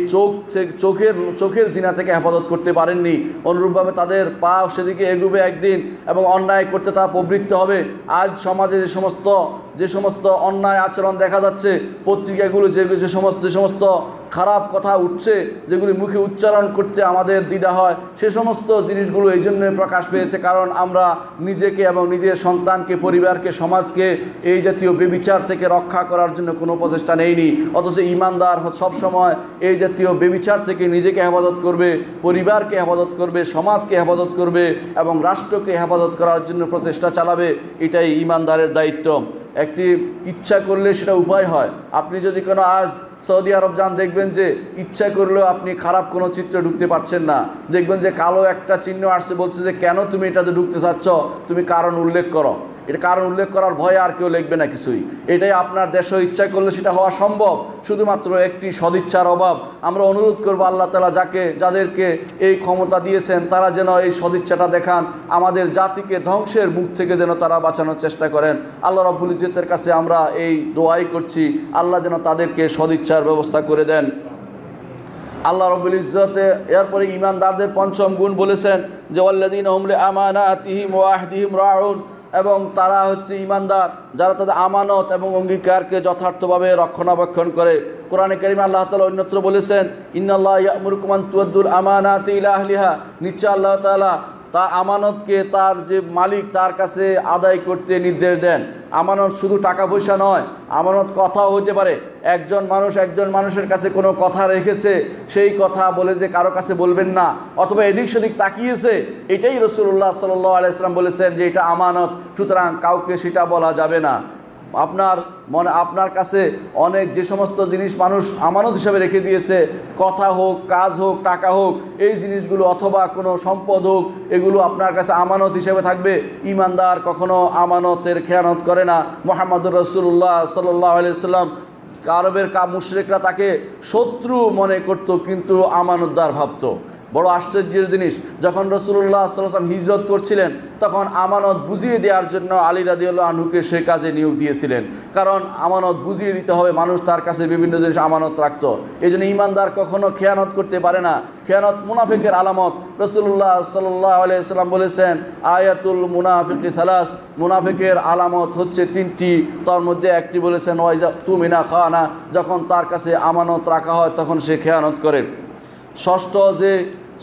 চোখের জিনা থেকে হেফাজত করতে পারেননি। অনুরূপভাবে তাদের পা সেদিকে এগুবে একদিন এবং অন্যায় করতে তা প্রবৃত্ত হবে। আজ সমাজে যে সমস্ত অন্যায় আচরণ দেখা যাচ্ছে, পত্রিকাগুলো যে সমস্ত খারাপ কথা উঠছে, যেগুলি মুখে উচ্চারণ করতে আমাদের দ্বিধা হয়, সে সমস্ত জিনিসগুলো এই জন্য প্রকাশ পেয়েছে কারণ আমরা নিজেকে এবং নিজের সন্তানকে, পরিবারকে, সমাজকে এই জাতীয় বেবিচার থেকে রক্ষা করার জন্য কোনো প্রচেষ্টা নেইনি। অথচ ঈমানদার সবসময় এই জাতীয় বেবিচার থেকে নিজেকে হেফাজত করবে, পরিবারকে হেফাজত করবে, সমাজকে হেফাজত করবে এবং রাষ্ট্রকে হেফাজত করার জন্য প্রচেষ্টা চালাবে। এটাই ঈমানদারের দায়িত্ব। একটি ইচ্ছা করলে সেটা উপায় হয়। আপনি যদি কোনো আজ সৌদি আরব যান, দেখবেন যে ইচ্ছা করলেও আপনি খারাপ কোনো চিত্র ঢুকতে পারছেন না। দেখবেন যে কালো একটা চিহ্ন আসছে, বলছে যে কেন তুমি এটাতে ঢুকতে চাচ্ছ, তুমি কারণ উল্লেখ করো। এটা কারণ উল্লেখ করার ভয়ে আর কেউ লিখবে না কিছুই। এটাই আপনার দেশে ইচ্ছা করলে সেটা হওয়া সম্ভব, শুধুমাত্র একটি সদিচ্ছার অভাব। আমরা অনুরোধ করব আল্লাহ তাআলা যাদেরকে এই ক্ষমতা দিয়েছেন, তারা যেন এই সদিচ্ছাটা দেখান, আমাদের জাতিকে ধ্বংসের মুখ থেকে যেন তারা বাঁচানোর চেষ্টা করেন। আল্লাহ রাব্বুল ইজ্জতের কাছে আমরা এই দোয়াই করছি, আল্লাহ যেন তাদেরকে সদিচ্ছার ব্যবস্থা করে দেন। আল্লাহ রাব্বুল ইজ্জতে এরপরে ঈমানদারদের পঞ্চম গুণ বলেছেন যে ওয়াল্লাযীনা হুম লিআমানাতিহিম ওয়া আহদিহিম রাউন, এবং তারা হচ্ছে ঈমানদার যারা তাদের আমানত এবং অঙ্গীকারকে যথার্থভাবে রক্ষণাবেক্ষণ করে। কোরআনে কারিমে আল্লাহ তাআলা অন্যত্র বলেছেন ইন্নাল্লাহা ইয়া'মুরুকুম আন তু'আদ্দুল আমানাতি ইলা আহলিহা, নিশ্চয় আল্লাহ তাআলা তার আমানতকে তার যে মালিক তার কাছে আদায় করতে নির্দেশ দেন। আমানত শুধু টাকা পয়সা নয়, আমানত কথাও হতে পারে। একজন মানুষের কাছে কোনো কথা রেখেছে, সেই কথা বলে যে কারো কাছে বলবেন না, অথবা এদিক সেদিক তাকিয়েছে, এটাই রাসূলুল্লাহ সাল্লাল্লাহু আলাইহি ওয়াসাল্লাম বলেছেন যে এটা আমানত, সুতরাং কাউকে সেটা বলা যাবে না। আপনার কাছে অনেক যে সমস্ত জিনিস মানুষ আমানত হিসাবে রেখে দিয়েছে, কথা হোক, কাজ হোক, টাকা হোক, এই জিনিসগুলো অথবা কোনো সম্পদ হোক, এগুলো আপনার কাছে আমানত হিসেবে থাকবে। ঈমানদার কখনো আমানতের খেয়ানত করে না। মুহাম্মদুর রাসূলুল্লাহ সাল্লাল্লাহু আলাইহি ওয়াসাল্লাম আরবের মুশরিকরা তাকে শত্রু মনে করত, কিন্তু আমানতদার ভাবত। বড় আশ্চর্যের জিনিস, যখন রাসূলুল্লাহ সাল্লাল্লাহু আলাইহি ওয়াসাল্লাম হিজরত করছিলেন, তখন আমানত বুঝিয়ে দেওয়ার জন্য আলী রাদিয়াল্লাহু আনহুকে সেই কাজে নিয়োগ দিয়েছিলেন। কারণ আমানত বুঝিয়ে দিতে হবে, মানুষ তার কাছে বিভিন্ন জিনিস আমানত রাখত। এই জন্য ঈমানদার কখনো খেয়ানত করতে পারে না। খেয়ানত মুনাফিকের আলামত। রাসূলুল্লাহ সাল্লাল্লাহু আলাইহি ওয়াসাল্লাম বলেছেন আয়াতুল মুনাফিকি সালাস, মুনাফিকের আলামত হচ্ছে তিনটি, তার মধ্যে একটি বলেছেন ওয়াইজা তুমিনা খানা, যখন তার কাছে আমানত রাখা হয় তখন সে খেয়ানত করে।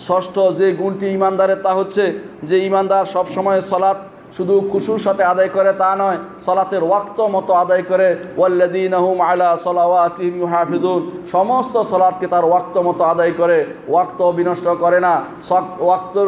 ষষ্ঠ যে গুণটি ঈমানদারের, তা হচ্ছে যে ঈমানদার সবসময় সলাৎ শুধু খুশুর সাথে আদায় করে তা নয়, সলাতের ওয়াক্ত মতো আদায় করে। ওয়াল্লাযীনা হুম আলা সালাওয়াতিহিম ইউহাফিজুন, সমস্ত সলাতকে তার ওয়াক্ত মতো আদায় করে, ওয়াক্ত বিনষ্ট করে না। ওয়াক্তর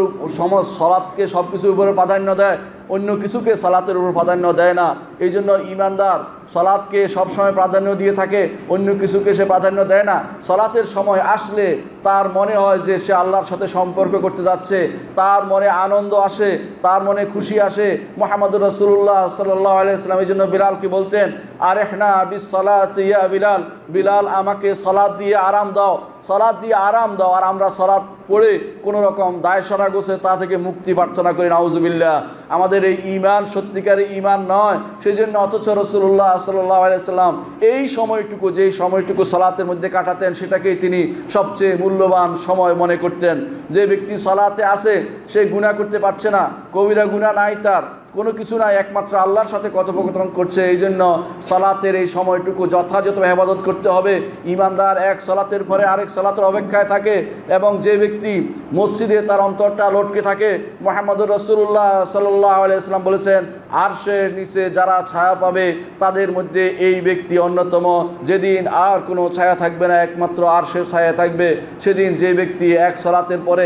সলাতকে সব কিছুর উপরে প্রাধান্য দেয়, অন্য কিছুকে সালাতের উপর প্রাধান্য দেয় না। এই জন্য ঈমানদার সালাতকে সবসময় প্রাধান্য দিয়ে থাকে, অন্য কিছুকে সে প্রাধান্য দেয় না। সালাতের সময় আসলে তার মনে হয় যে সে আল্লাহর সাথে সম্পর্ক করতে যাচ্ছে, তার মনে আনন্দ আসে, তার মনে খুশি আসে। মুহাম্মদুর রাসূলুল্লাহ সাল্লাল্লাহু আলাইহি ওয়াসাল্লাম এই জন্য বিলালকে বলতেন আরেহনা বিস সালাত ইয়া বিলাল, বিলাল আমাকে সালাত দিয়ে আরাম দাও, সালাত দিয়ে আরাম দাও। আর আমরা সালাত পড়ে কোনো রকম দায় সরা গোছে তা থেকে মুক্তি প্রার্থনা করি, নাউজুবিল্লাহ। আমাদের এই ঈমান সত্যিকারের ঈমান নয়। সেই জন্য অথচ রাসূলুল্লাহ সাল্লাল্লাহু আলাইহি ওয়াসাল্লাম এই সময়টুকু, যেই সময়টুকু সালাতের মধ্যে কাটাতেন, সেটাকেই তিনি সবচেয়ে মূল্যবান সময় মনে করতেন। যে ব্যক্তি সালাতে আসে সে গুনাহ করতে পারছে না, কবিরা গুনাহ নাই, তার কোনো কিছু নাই, একমাত্র আল্লাহর সাথে কথোপকথন করছে। এই জন্য সালাতের এই সময়টুকু যথাযথ হেফাজত করতে হবে। ঈমানদার এক সালাতের পরে আরেক সালাতের অপেক্ষায় থাকে, এবং যে ব্যক্তি মসজিদে তার অন্তরটা লটকে থাকে, মুহাম্মদুর রাসূলুল্লাহ সাল্লাল্লাহু আলাইহি ওয়াসাল্লাম বলেছেন আরশের নিচে যারা ছায়া পাবে তাদের মধ্যে এই ব্যক্তি অন্যতম। যেদিন আর কোনো ছায়া থাকবে না, একমাত্র আরশের ছায়া থাকবে, সেদিন যে ব্যক্তি এক সালাতের পরে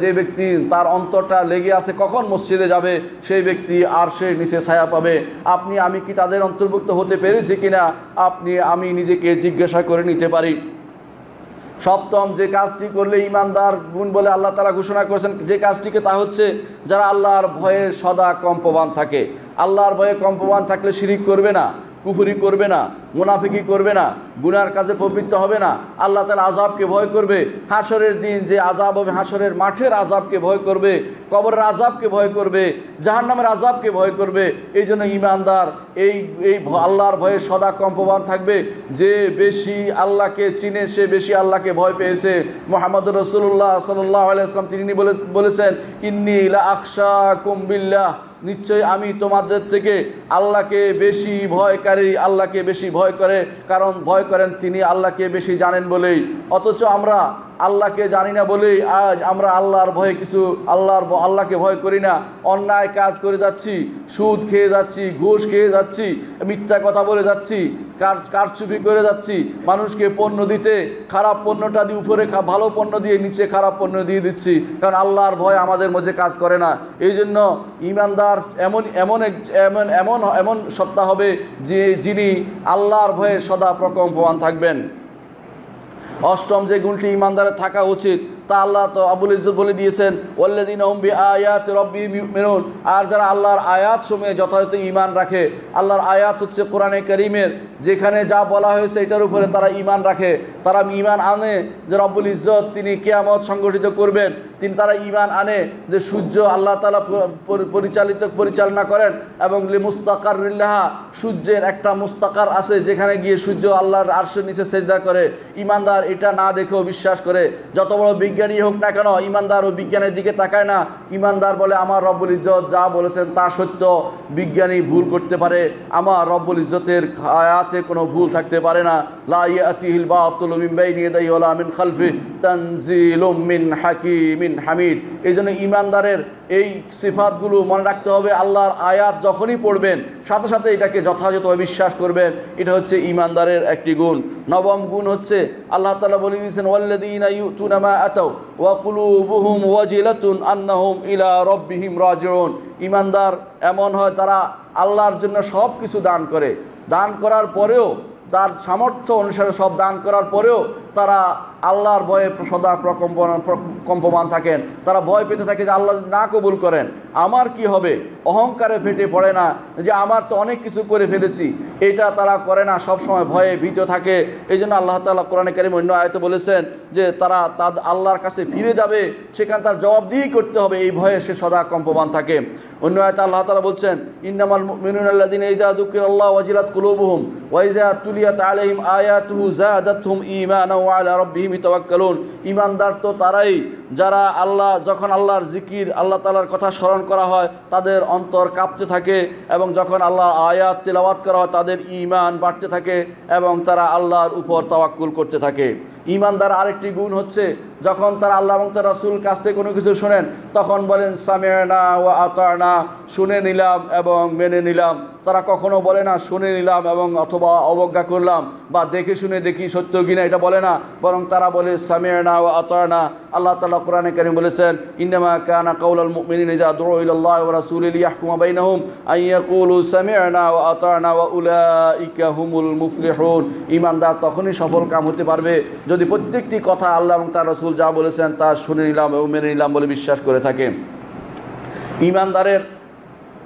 যে ব্যক্তি তার অন্তরটা লেগে আছে কখন মসজিদে যাবে, সেই ব্যক্তি আরশের নিচে ছায়া পাবে। আমি কি তাদের অন্তর্ভুক্ত হতে পেরেছি কিনা আমি নিজেকে জিজ্ঞাসা করে নিতে পারি। সপ্তম যে কাজটি করলে ইমানদার গুণ বলে আল্লাহ তাআলা ঘোষণা করেছেন যে কাজটিকে, তা হচ্ছে যারা আল্লাহর ভয়ে সদা কম্পমান থাকে। আল্লাহর ভয়ে কম্পমান থাকলে শিরিক করবে না, কুফরি করবে না, মুনাফিকি করবে না, গুনার কাজে প্রবৃত্ত হবে না, আল্লাহ তাআলার আযাবকে ভয় করবে, হাসরের দিন যে আযাব হবে হাসরের মাঠের আযাবকে ভয় করবে, কবরের আযাবকে ভয় করবে, জাহান্নামের আযাবকে ভয় করবে। এই জন্য ইমানদার এই আল্লাহর ভয়ে সদা কম্পমান থাকবে। যে বেশি আল্লাহকে চিনে সে বেশি আল্লাহকে ভয় পেয়েছে। মুহাম্মদুর রাসূলুল্লাহ সাল্লাল্লাহু আলাইহি ওয়াসাল্লাম তিনি বলেছেন, ইন্নী লা আখশাকুম বিল্লাহ, নিশ্চয়ই আমি তোমাদের থেকে আল্লাহকে বেশি ভয়কারী, আল্লাহকে বেশি ভয় করে, কারণ ভয় করেন তিনি আল্লাহকে বেশি জানেন বলেই। অথচ আমরা আল্লাহকে জানি না বলেই আজ আমরা আল্লাহর ভয়ে আল্লাহকে ভয় করি না, অন্যায় কাজ করে যাচ্ছি, সুদ খেয়ে যাচ্ছি, ঘুষ খেয়ে যাচ্ছি, মিথ্যা কথা বলে যাচ্ছি, কারচুপি করে যাচ্ছি, মানুষকে পণ্য দিতে খারাপ পণ্যটা দিয়ে উপরে ভালো পণ্য দিয়ে নিচে খারাপ পণ্য দিয়ে দিচ্ছি, কারণ আল্লাহর ভয় আমাদের মধ্যে কাজ করে না। এই জন্য ইমানদার এমন সত্তা হবে যে যিনি আল্লাহর ভয়ে সদা প্রকম্পমান থাকবেন। অষ্টম যে গুণটি ইমানদারের থাকা উচিত তা আল্লাহ তো আবুল ইজ্জত বলে দিয়েছেন, ওয়াল্লাযীনা হুম বিআয়াতি রাব্বিহিম ইউমিনুন, আর যারা আল্লাহর আয়াত সমূহে যথাযথ ঈমান রাখে। আল্লাহর আয়াত হচ্ছে কোরআনে কারীমের, যেখানে যা বলা হয়েছে এটার উপরে তারা ঈমান রাখে, তারা ঈমান আনে যে রব্বুল ইজ্জত তিনি কিয়ামত সংগঠিত করবেন, তারা ঈমান আনে যে সূর্য আল্লাহ তাআলা পরিচালনা করেন, এবং লিমুস্তাকাররিল্লাহা, সূর্যের একটা মুস্তাকার আছে যেখানে গিয়ে সূর্য আল্লাহর আরশের নিচে সেজদা করে। ঈমানদার এটা না দেখেও বিশ্বাস করে। যত বড় বিজ্ঞানী হোক না কেন, ঈমানদার ও বিজ্ঞানের দিকে তাকায় না। ঈমানদার বলে আমার রব্বুল ইজ্জত যা বলেছেন তা সত্য, বিজ্ঞানী ভুল করতে পারে, আমার রব্বুল ইজ্জতের আয়াতে কোনো ভুল থাকতে পারে না। লা ইয়াতিহিল বাতিলু মিন বাইনি ইয়াদাইহি ওয়ালা মিন খালফিহি তানজিলুম মিন হাকিমিন হামিদ। এই জন্য ঈমানদারের এই সিফাতগুলো মনে রাখতে হবে। আল্লাহর আয়াত যখনই পড়বেন সাথে সাথে এটাকে যথাযথভাবে বিশ্বাস করবেন, এটা হচ্ছে ঈমানদারের একটি গুণ। নবম গুণ হচ্ছে আল্লাহ তাআলা বলে দিয়েছেন, ওয়াল্লাযীনা ইউতুনা মা আতাউ ওয়া কুলুবুহুম ওয়াজিলাতুন আন্নাহুম ইলা রাব্বিহিম রাজিউন। ঈমানদার এমন হয় তারা আল্লাহর জন্য সব কিছু দান করে, দান করার পরেও তার সামর্থ্য অনুসারে সব দান করার পরেও তারা আল্লাহর ভয়ে সদা কম্পমান থাকেন। তারা ভয় পেতে থাকে যে আল্লাহ না কবুল করেন আমার কি হবে, অহংকারে ফেটে পড়ে না যে আমার তো অনেক কিছু করে ফেলেছি, এটা তারা করে না, সব সময় ভয়ে ভীত থাকে। এই জন্য আল্লাহ তাআলা কোরআনে কারীম অন্য আয়াতে বলেছেন যে তারা আল্লাহর কাছে ফিরে যাবে, সেখানে তার জবাবদিহি করতে হবে, এই ভয়ে সে সদা কম্পমান থাকে। অন্য আয়াতে আল্লাহ তাআলা বলছেন, ইন্নামাল মুমিনুনা আল্লাযীনা ইযা যুকিরাল্লাহু ওয়াজিলাত কুলুবুহুম ওয়া ইযা তুলিয়াত আলাইহিম আয়াতুহু যাদাতহুম ঈমানান ওয়া আলা রাব্বিহিম ইয়াতাওয়াক্কালুন। ঈমানদার তো তারাই যারা যখন আল্লাহর জিকির, আল্লাহ তাআলার কথা স্মরণ করা হয় তাদের অন্তর কাঁপতে থাকে, এবং যখন আল্লাহর আয়াত তিলাওয়াত করা হয় তাদের ঈমান বাড়তে থাকে, এবং তারা আল্লাহর উপর তাওয়াক্কুল করতে থাকে। ঈমানদার আরেকটি গুণ হচ্ছে যখন তারা আল্লাহ এবং তার রাসূল কাছ থেকে কোনো কিছু শোনেন তখন বলেন সামি'না ওয়া আতা'না, শুনে নিলাম এবং মেনে নিলাম। তারা কখনো বলে না শুনে নিলাম এবং অথবা অবজ্ঞা করলাম বা দেখে শুনে দেখি সত্য কিনা এটা বলে না, বরং তারা বলে সামি'না ওয়া আতা'না। আল্লাহ তাআলা কোরআনে কারীম বলেছেন, ইন্নামা কানা কাউলাল মুমিনিনা ইযা দু'উ ইলাল্লাহি ওয়া রাসূলিহি লিয়াহকুমা বাইনাহুম আন ইয়াকুলু সামি'না ওয়া আতা'না ওয়া উলাইকা হুমুল মুফলিহুন। ঈমানদার তখনই সফল কাম হতে পারবে যদি প্রত্যেকটি কথা আল্লাহ এবং তার রাসূল যা বলেছেন তা শুনে নিলাম এবং মেনে নিলাম বলে বিশ্বাস করে থাকে। ঈমানদারের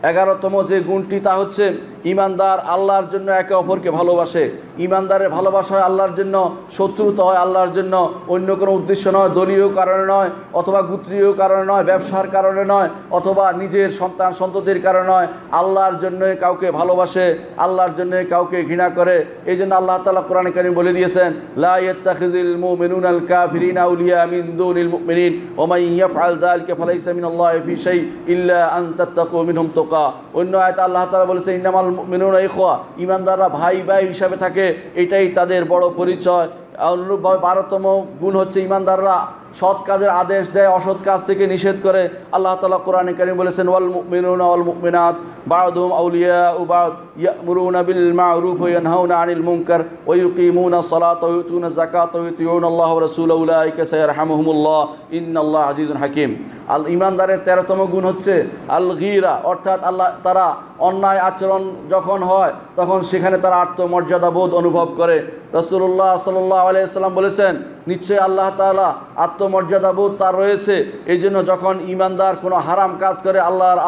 11তম যে গুণটি তা হচ্ছে ঈমানদার আল্লাহর জন্য একে অপরকে ভালোবাসে। ঈমানদারের ভালোবাসা হয় আল্লাহর জন্য, শত্রুতা হয় আল্লাহর জন্য, অন্য কোনো উদ্দেশ্য নয়, দলীয় কারণে নয়, অথবা গোত্রীয় কারণে নয়, ব্যবসার কারণে নয়, অথবা নিজের সন্তান সন্ততির কারণে নয়। আল্লাহর জন্যই কাউকে ভালোবাসে, আল্লাহর জন্যই কাউকে ঘৃণা করে। এই জন্য আল্লাহ তাআলা কোরআনে কারীম বলে দিয়েছেন, লা ইয়াত্তাখিযুল মুমিনুনাল কাফিরিনা আউলিয়া মিন দুনিল মুমিনিন ওয়া মান ইয়াফআল যালিকা ফালাইসা মিনাল্লাহি ফি শাই ইল্লা আন তাত্তাকু মিনহুম তুকা। অন্য আয়াতে আল্লাহ তাআলা বলেছেন, ইন্নামাল মুমিনুনা ইখওয়া, ঈমানদাররা ভাই ভাই হিসাবে থাকে, এটাই তাদের বড় পরিচয়। অনুরূপভাবে 12তম গুণ হচ্ছে ঈমানদাররা সৎ কাজের আদেশ দেয়, অসৎ কাজ থেকে নিষেধ করে। আল্লাহ তাআলা কোরআনে কারীম বলেছেন, ওয়াল মুমিনুনা ওয়াল মুমিনাত বা'দুহুম আউলিয়াউ বা'দ ইয়া'মুরুনা বিল মা'রুফ ওয়া ইয়ানহাউনা আনিল মুনকার ওয়া ইউকিমুনা সলাতা ওয়া ইউতুনা যাকাতা ওয়া ইউতিউনা আল্লাহ ওয়া রাসূলাহু উলাইকা সায়ারহামুহুমুল্লাহ ইন্নাল্লাহা আজিজুন হাকীম। আল ঈমানদারের 13তম গুণ হচ্ছে আল গীরা, অর্থাৎ তারা অন্যায় আচরণ যখন হয় তখন সেখানে তারা আত্মমর্যাদা বোধ অনুভব করে। রাসূলুল্লাহ সাল্লাল্লাহু আলাইহি ওয়াসাল্লাম বলেছেন, নিশ্চয়ই আল্লাহ তাআলা আত্মমর্যাদা বোধ তার রয়েছে, এই জন্য যখন ঈমানদার কোনো হারাম কাজ করে আল্লাহর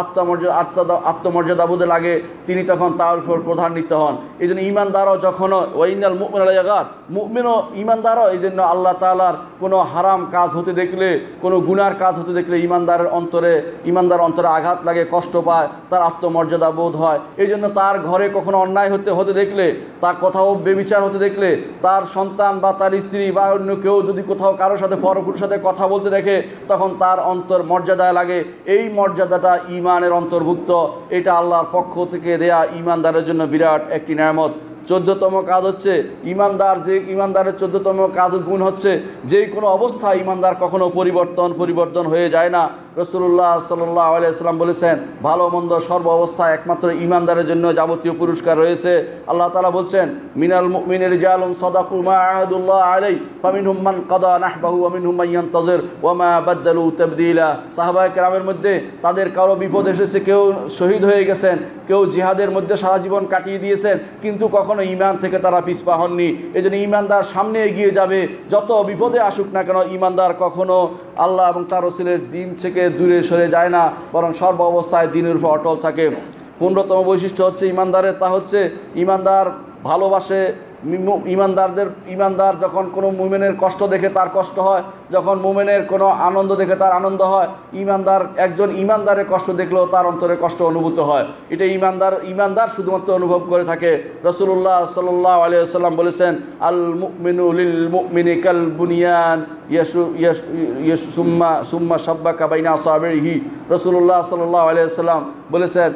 আত্মমর্যাদা বোধে লাগে, তিনি তখন তার উপর প্রধান্বিত হন। এই জন্য ঈমানদারও যখন ওয়াইনাল মুমিনা লা ইয়াগার, মুমিনও ঈমানদারও এই জন্য আল্লাহ তাআলার কোনো হারাম কাজ হতে দেখলে, কোনো গুনার কাজ হতে দেখলে ঈমানদার অন্তরে আঘাত লাগে, কষ্ট পায়, তার আত্মমর্যাদা বোধ হয়। এই জন্য তার ঘরে কখনো অন্যায় হতে দেখলে, তার কোথাও বেবিচার হতে দেখলে, তার সন্তান বা তার স্ত্রী বা অন্য কেউ যদি কোথাও কারোর সাথে পরপুরুষের সাথে কথা বলতে দেখে, তখন তার অন্তর মর্যাদায় লাগে। এই মর্যাদাটা ঈমানের অন্তর্ভুক্ত, এটা আল্লাহর পক্ষ থেকে দেয়া ঈমানদারের জন্য বিরাট একটি নেয়ামত। 14তম কাজ হচ্ছে ঈমানদারের 14তম কাজ গুণ হচ্ছে, যে কোনো অবস্থায় ঈমানদার কখনো পরিবর্তন হয়ে যায় না। রাসূলুল্লাহ সাল্লাল্লাহু আলাইহি ওয়াসাল্লাম বলেছেন, ভালো মন্দ সর্ব অবস্থায় একমাত্র ঈমানদারের জন্য যাবতীয় পুরস্কার রয়েছে। আল্লাহ তাআলা বলছেন, মিনাল মুমিনিনা রিজালুন সাদাকু মা আহাদুল্লাহ আলাইহি ফামিনহুম মান কাদা নাহবাহু ওয়া মিনহুম মান ইয়ানতাজির ওয়া মা বাদদালু তাবদীলা। সাহাবায়ে কেরামের মধ্যে তাদের কারো বিপদ এসেছে, কেউ শহীদ হয়ে গেছেন, কেউ জিহাদের মধ্যে সারা জীবন কাটিয়ে দিয়েছেন, কিন্তু কখনো ঈমান থেকে তারা পিছপা হননি। এই জন্য ঈমানদার সামনে এগিয়ে যাবে, যত বিপদে আসুক না কেন ঈমানদার কখনো আল্লাহ এবং তার রাসূলের দ্বীন থেকে দূরে সরে যায় না, বরং সর্ব অবস্থায় দ্বীনের উপর অটল থাকে। 15তম বৈশিষ্ট্য হচ্ছে ঈমানদারের, তা হচ্ছে ঈমানদার ভালোবাসে। ঈমানদার যখন কোনো মুমিনের কষ্ট দেখে তার কষ্ট হয়, যখন মুমিনের কোনো আনন্দ দেখে তার আনন্দ হয়। একজন ঈমানদারের কষ্ট দেখলেও তার অন্তরে কষ্ট অনুভূত হয়। এটা ঈমানদার শুধুমাত্র অনুভব করে থাকে। রাসূলুল্লাহ সাল্লাল্লাহু আলাইহি ওয়াসাল্লাম বলেছেন, আল মুমিনু লিল মুমিনি কাল বুনিয়ান সুম্মা শাব্বাকা বাইনা আসাবিহি। রাসূলুল্লাহ সাল্লাল্লাহু আলাইহি ওয়াসাল্লাম বলেছেন,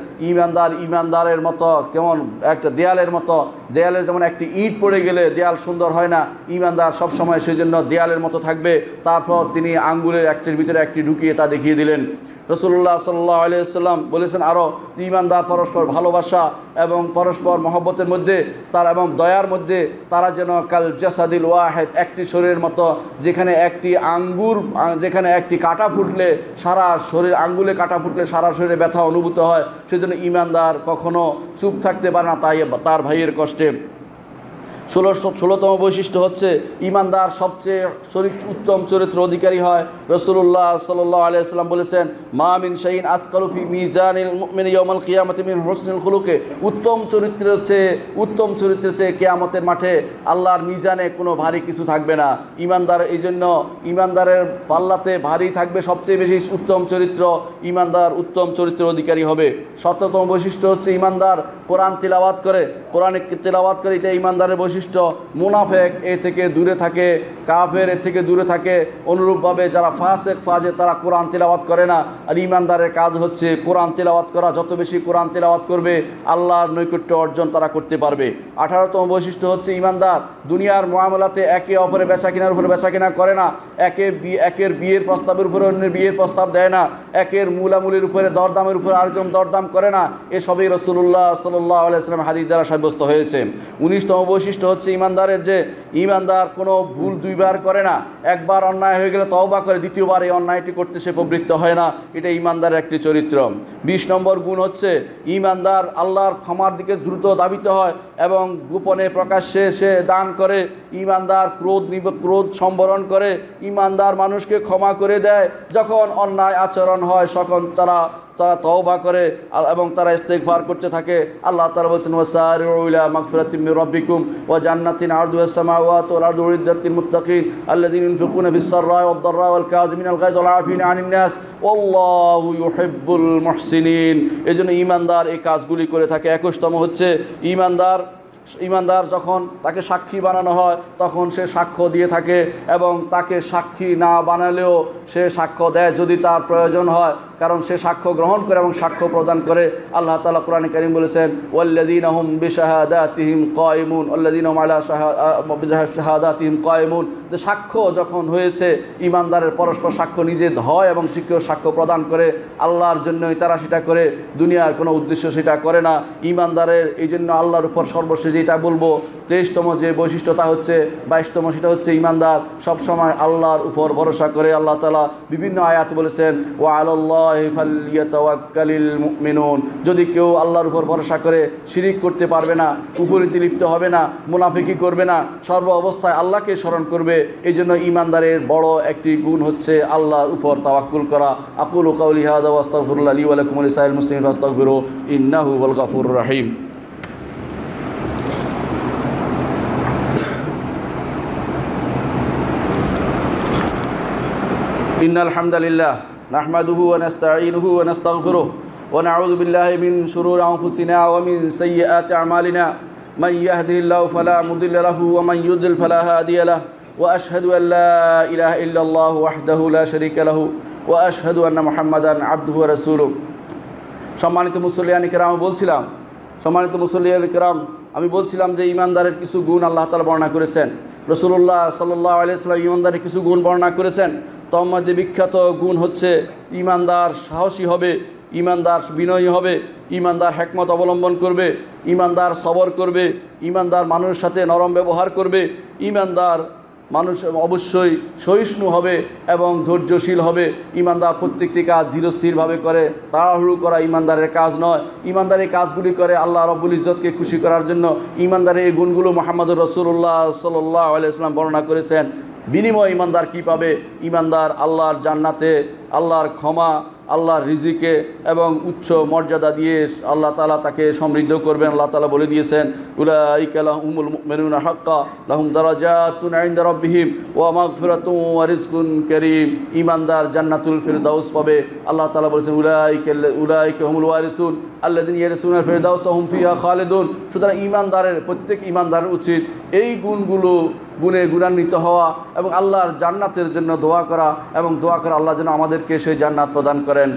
ঈমানদারের মতো কেমন একটা দেয়ালের মতো, দেয়ালের যেমন একটি ইট পড়ে গেলে দেয়াল সুন্দর হয় না, ঈমানদার সবসময় সেই জন্য দেয়ালের মতো থাকবে। তারপর তিনি আঙ্গুলের একটির ভিতরে একটি ঢুকিয়ে তা দেখিয়ে দিলেন। রাসূলুল্লাহ সাল্লাল্লাহু আলাইহি ওয়াসাল্লাম বলেছেন আরও, ঈমানদার পরস্পর ভালোবাসা এবং পরস্পর মহব্বতের মধ্যে এবং দয়ার মধ্যে তারা যেন কাল জাসাদিল ওয়াহিদ, একটি শরীরের মতো, যেখানে একটি কাঁটা ফুটলে সারা শরীর, আঙ্গুলে কাঁটা ফুটলে সারা শরীরে ব্যথা অনুভূত হয়। সেজন্য ঈমানদার কখনো চুপ থাকতে পারে না তার ভাইয়ের কষ্টে। 16তম বৈশিষ্ট্য হচ্ছে ঈমানদার সবচেয়ে উত্তম চরিত্র অধিকারী হয়। রাসূলুল্লাহ সাল্লাল্লাহু আলাইহি ওয়াসাল্লাম বলেছেন, মা মিন শাইইন আসকালু ফি মিজানিল মুমিনি ইয়াউমাল কিয়ামাতি মিন হুসনিল খুলুকি। উত্তম চরিত্রের চেয়ে কিয়ামতের মাঠে আল্লাহর মিজানে কোনো ভারী কিছু থাকবে না। এই জন্য ঈমানদারের পাল্লাতে ভারী থাকবে সবচেয়ে বেশি উত্তম চরিত্র। ঈমানদার উত্তম চরিত্রের অধিকারী হবে। 17তম বৈশিষ্ট্য হচ্ছে ঈমানদার কোরআন তিলাওয়াত করে। এটা ঈমানদারের বৈশিষ্ট্য। মুনাফেক এ থেকে দূরে থাকে, কাফের এর থেকে দূরে থাকে। অনুরূপভাবে যারা ফাজের তারা কোরআন তিলাওয়াত করে না। আর ঈমানদারের কাজ হচ্ছে কোরআন তিলাওয়াত করা। যত বেশি কোরআন তিলাওয়াত করবে আল্লাহর নৈকট্য অর্জন তারা করতে পারবে। 18তম বৈশিষ্ট্য হচ্ছে ঈমানদার দুনিয়ার মুআমালাতে একে অপরের বেচাকেনার উপরে বেচাকেনা করে না, একের বিয়ের প্রস্তাবের উপরে অন্যের বিয়ের প্রস্তাব দেয় না, একের মূলামূলির উপরে দরদামের উপরে আরেকজন দরদাম করে না। এসবই রাসূলুল্লাহ সাল্লাল্লাহু আলাইহি ওয়াসাল্লাম হাদিস দ্বারা সাব্যস্ত হয়েছে। 19তম বৈশিষ্ট্য হচ্ছে ঈমানদারের, যে ঈমানদার কোনো ভুল দুইবার করে না। একবার অন্যায় হয়ে গেলে তওবা করে, দ্বিতীয়বার এই অন্যায়টি করতে সে প্রবৃত্ত হয় না। এটা ঈমানদারের একটি চরিত্র। 20 নম্বর গুণ হচ্ছে ঈমানদার আল্লাহর ক্ষমার দিকে দ্রুত ধাবিত হয় এবং গোপনে প্রকাশ্যে সে দান করে। ঈমানদার ক্রোধ সম্বরণ করে। ঈমানদার মানুষকে ক্ষমা করে দেয়। যখন অন্যায় আচরণ হয় তখন তারা তওবা করে এবং তারা ইস্তিগফার করতে থাকে। আল্লাহ তাআলা বলেছেন, ওয়াসারিউ ইলা মাগফিরাতিম মির রাব্বিকুম ওয়া জান্নাতিন আরদুহাস সামাওয়াতু ওয়াল আরদু উইদ্দাত লিল মুত্তাকিন আল্লাযীনা ইউনফিকুনা ফিস সাররা'i ওয়াদ দাররা'i ওয়াল কাযিমিনাল গায়জ ওয়াল আফিনা আনিন নাস ওয়াল্লাহু ইউহিব্বুল মুহসিনিন। এজন্য ঈমানদার এই কাজগুলি করে থাকে। 21তম হচ্ছে ঈমানদার ইমানদার যখন তাকে সাক্ষী বানানো হয় তখন সে সাক্ষ্য দিয়ে থাকে এবং তাকে সাক্ষী না বানালেও সে সাক্ষ্য দেয় যদি তার প্রয়োজন হয়, কারণ সে সাক্ষ্য গ্রহণ করে এবং সাক্ষ্য প্রদান করে। আল্লাহ তাআলা কোরআনে কারীম বলেছেন, ওয়াল্লাযীনা হুম বিশাহাদাতিহিম কায়িমুন ওয়াল্লাযীনা হুম আলা শাহাদাতিহিম কায়িমুন। যে সাক্ষ্য যখন হয়েছে, ইমানদারের পরস্পর সাক্ষ্য নিজে হয় এবং সাক্ষ্য প্রদান করে, আল্লাহর জন্যই তারা সেটা করে, দুনিয়ার কোনো উদ্দেশ্য সেটা করে না। ইমানদারের এই জন্য আল্লাহর উপর সর্বশেষ যেটা বলবো 23তম যে বৈশিষ্ট্যতা হচ্ছে 22তম, সেটা হচ্ছে ইমানদার সবসময় আল্লাহর উপর ভরসা করে। আল্লাহ তাআলা বিভিন্ন আয়াত বলেছেন, ওয়া আলাল্লাহি ফালইয়াতাওয়াক্কালিল মুমিনুন। যদি কেউ আল্লাহর উপর ভরসা করে, শিরিক করতে পারবে না, কুফরিতে লিপ্ত হবে না, মুনাফিকি করবে না, সর্ব অবস্থায় আল্লাহকে স্মরণ করবে। এই জন্য ইমানদারের বড় একটি গুণ হচ্ছে আল্লাহর উপর তাওয়াক্কুল করা। আকুলু কাওলি হাযা ওয়া আস্তাগফিরুল্লাহ লি ওয়া লাকুম ওয়া লিসাইরিল মুসলিমিন ফাস্তাগফিরু ইন্নাহু হুয়াল গফুরুর রহিম। ইন্নাল হামদালিল্লাহ নাহমাদুহু ওয়া নাস্তাঈনুহু ওয়া নাস্তাগফিরুহু ওয়া নাউযু বিল্লাহি মিন শুরুরি আনফুসিনা ওয়া মিন সাইয়্যাতি আমালিনা মান ইয়াহদিহিল্লাহু ফালা মুদিল্লা লাহু ওয়া মান ইউদ্লিল ফালা হাদিয়া লাহু ওয়া আশহাদু আল লা ইলাহা ইল্লাল্লাহু ওয়াহদাহু লা শারীকা লাহু ওয়া আশহাদু আন্না মুহাম্মাদান আবদুহু ওয়া রাসূলুহু। সম্মানিত মুসল্লিয়ান কিরাম, আমি বলছিলাম যে ইমানদারের কিছু গুণ আল্লাহ তাআলা বর্ণনা করেছেন। রাসূলুল্লাহ সাল্লাল্লাহু আলাইহি ওয়াসাল্লাম ইমানদারের কিছু গুণ বর্ণনা করেছেন। তার মধ্যে বিখ্যাত গুণ হচ্ছে ইমানদার সাহসী হবে, ইমানদার বিনয়ী হবে, ইমানদার হিকমত অবলম্বন করবে, ইমানদার সবর করবে, ইমানদার মানুষের সাথে নরম ব্যবহার করবে, ইমানদার মানুষ অবশ্যই সহিষ্ণু হবে এবং ধৈর্যশীল হবে। ইমানদার প্রত্যেকটি কাজ ধীরস্থিরভাবে করে, তাড়াহুড়ো করা ইমানদারের কাজ নয়। ইমানদার এই কাজগুলি করে আল্লাহ রাব্বুল ইজ্জতকে খুশি করার জন্য। ইমানদারের এই গুণগুলো মুহাম্মদুর রাসূলুল্লাহ সাল্লাল্লাহু আলাইহি ওয়াসাল্লাম বর্ণনা করেছেন। বিনিময় ইমানদার কি পাবে? ইমানদার আল্লাহর জান্নাতে, আল্লাহর ক্ষমা, আল্লাহর রিজিকে এবং উচ্চ মর্যাদা দিয়ে আল্লাহ তাআলা তাকে সমৃদ্ধ করবেন। আল্লাহ তাআলা বলে দিয়েছেন, উলাইকা লাহুমুল মুমিনুনা হাক্কা লাহুম দারাজাতুন ইনদা রাব্বিহিম ওয়া মাগফিরাতুন ওয়া রিজকুন কারীম। ইমানদার জান্নাতুল ফিরদাউস পাবে। আল্লাহ তাআলা বলেছেন, উলাইকা হুমুল ওয়ারিসুন আল্লাযীনা ইয়ারিসুনাল ফিরদাউস ওয়া হুম ফিহা খালিদুন। সুতরাং ইমানদারের প্রত্যেক ইমানদারের উচিত এই গুণে গুণান্বিত হওয়া এবং আল্লাহর জান্নাতের জন্য দোয়া করা এবং দোয়া করা আল্লাহ যেন আমাদেরকে সেই জান্নাত প্রদান করেন।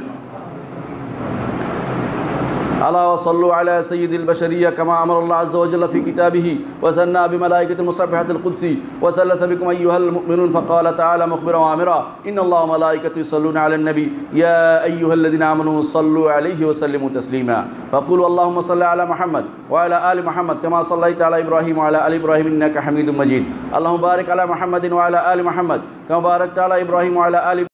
আলা ওয়া সাল্লু আলা সাইয়্যিদিল বাশারিয়্যা কামা আমারাল্লাহু আযজা ওয়া জাল্লা ফি কিতাবিহি ওয়া সান্না বিমালাইকাতিল মুসাব্বিহাতিল কুদসি ওয়া সাল্লাসা বিকুম আইয়ুহাল মুমিনুন ফাকালা তাআলা মুখবিরান ওয়া আমিরা ইন্নাল্লাহা ওয়া মালাইকাতাহু ইউসাল্লুনা আলান নবী ইয়া আইয়ুহাল্লাযীনা আমানু সাল্লু আলাইহি ওয়া সাল্লিমু তাসলিমা ফাকুলু আল্লাহুম্মা সাল্লি আলা মুহাম্মাদ ওয়া আলা আলি মুহাম্মাদ কামা সাল্লাইতা আলা ইব্রাহিম ওয়া আলা আলি ইব্রাহিম ইন্নাকা হামিদুম মাজিদ। আল্লাহুম্মা বারিক আলা মুহাম্মাদিন ওয়া আলা আলি মুহাম্মাদ কামা বারাকতা আলা ইব্রাহিম ওয়া আলা আলি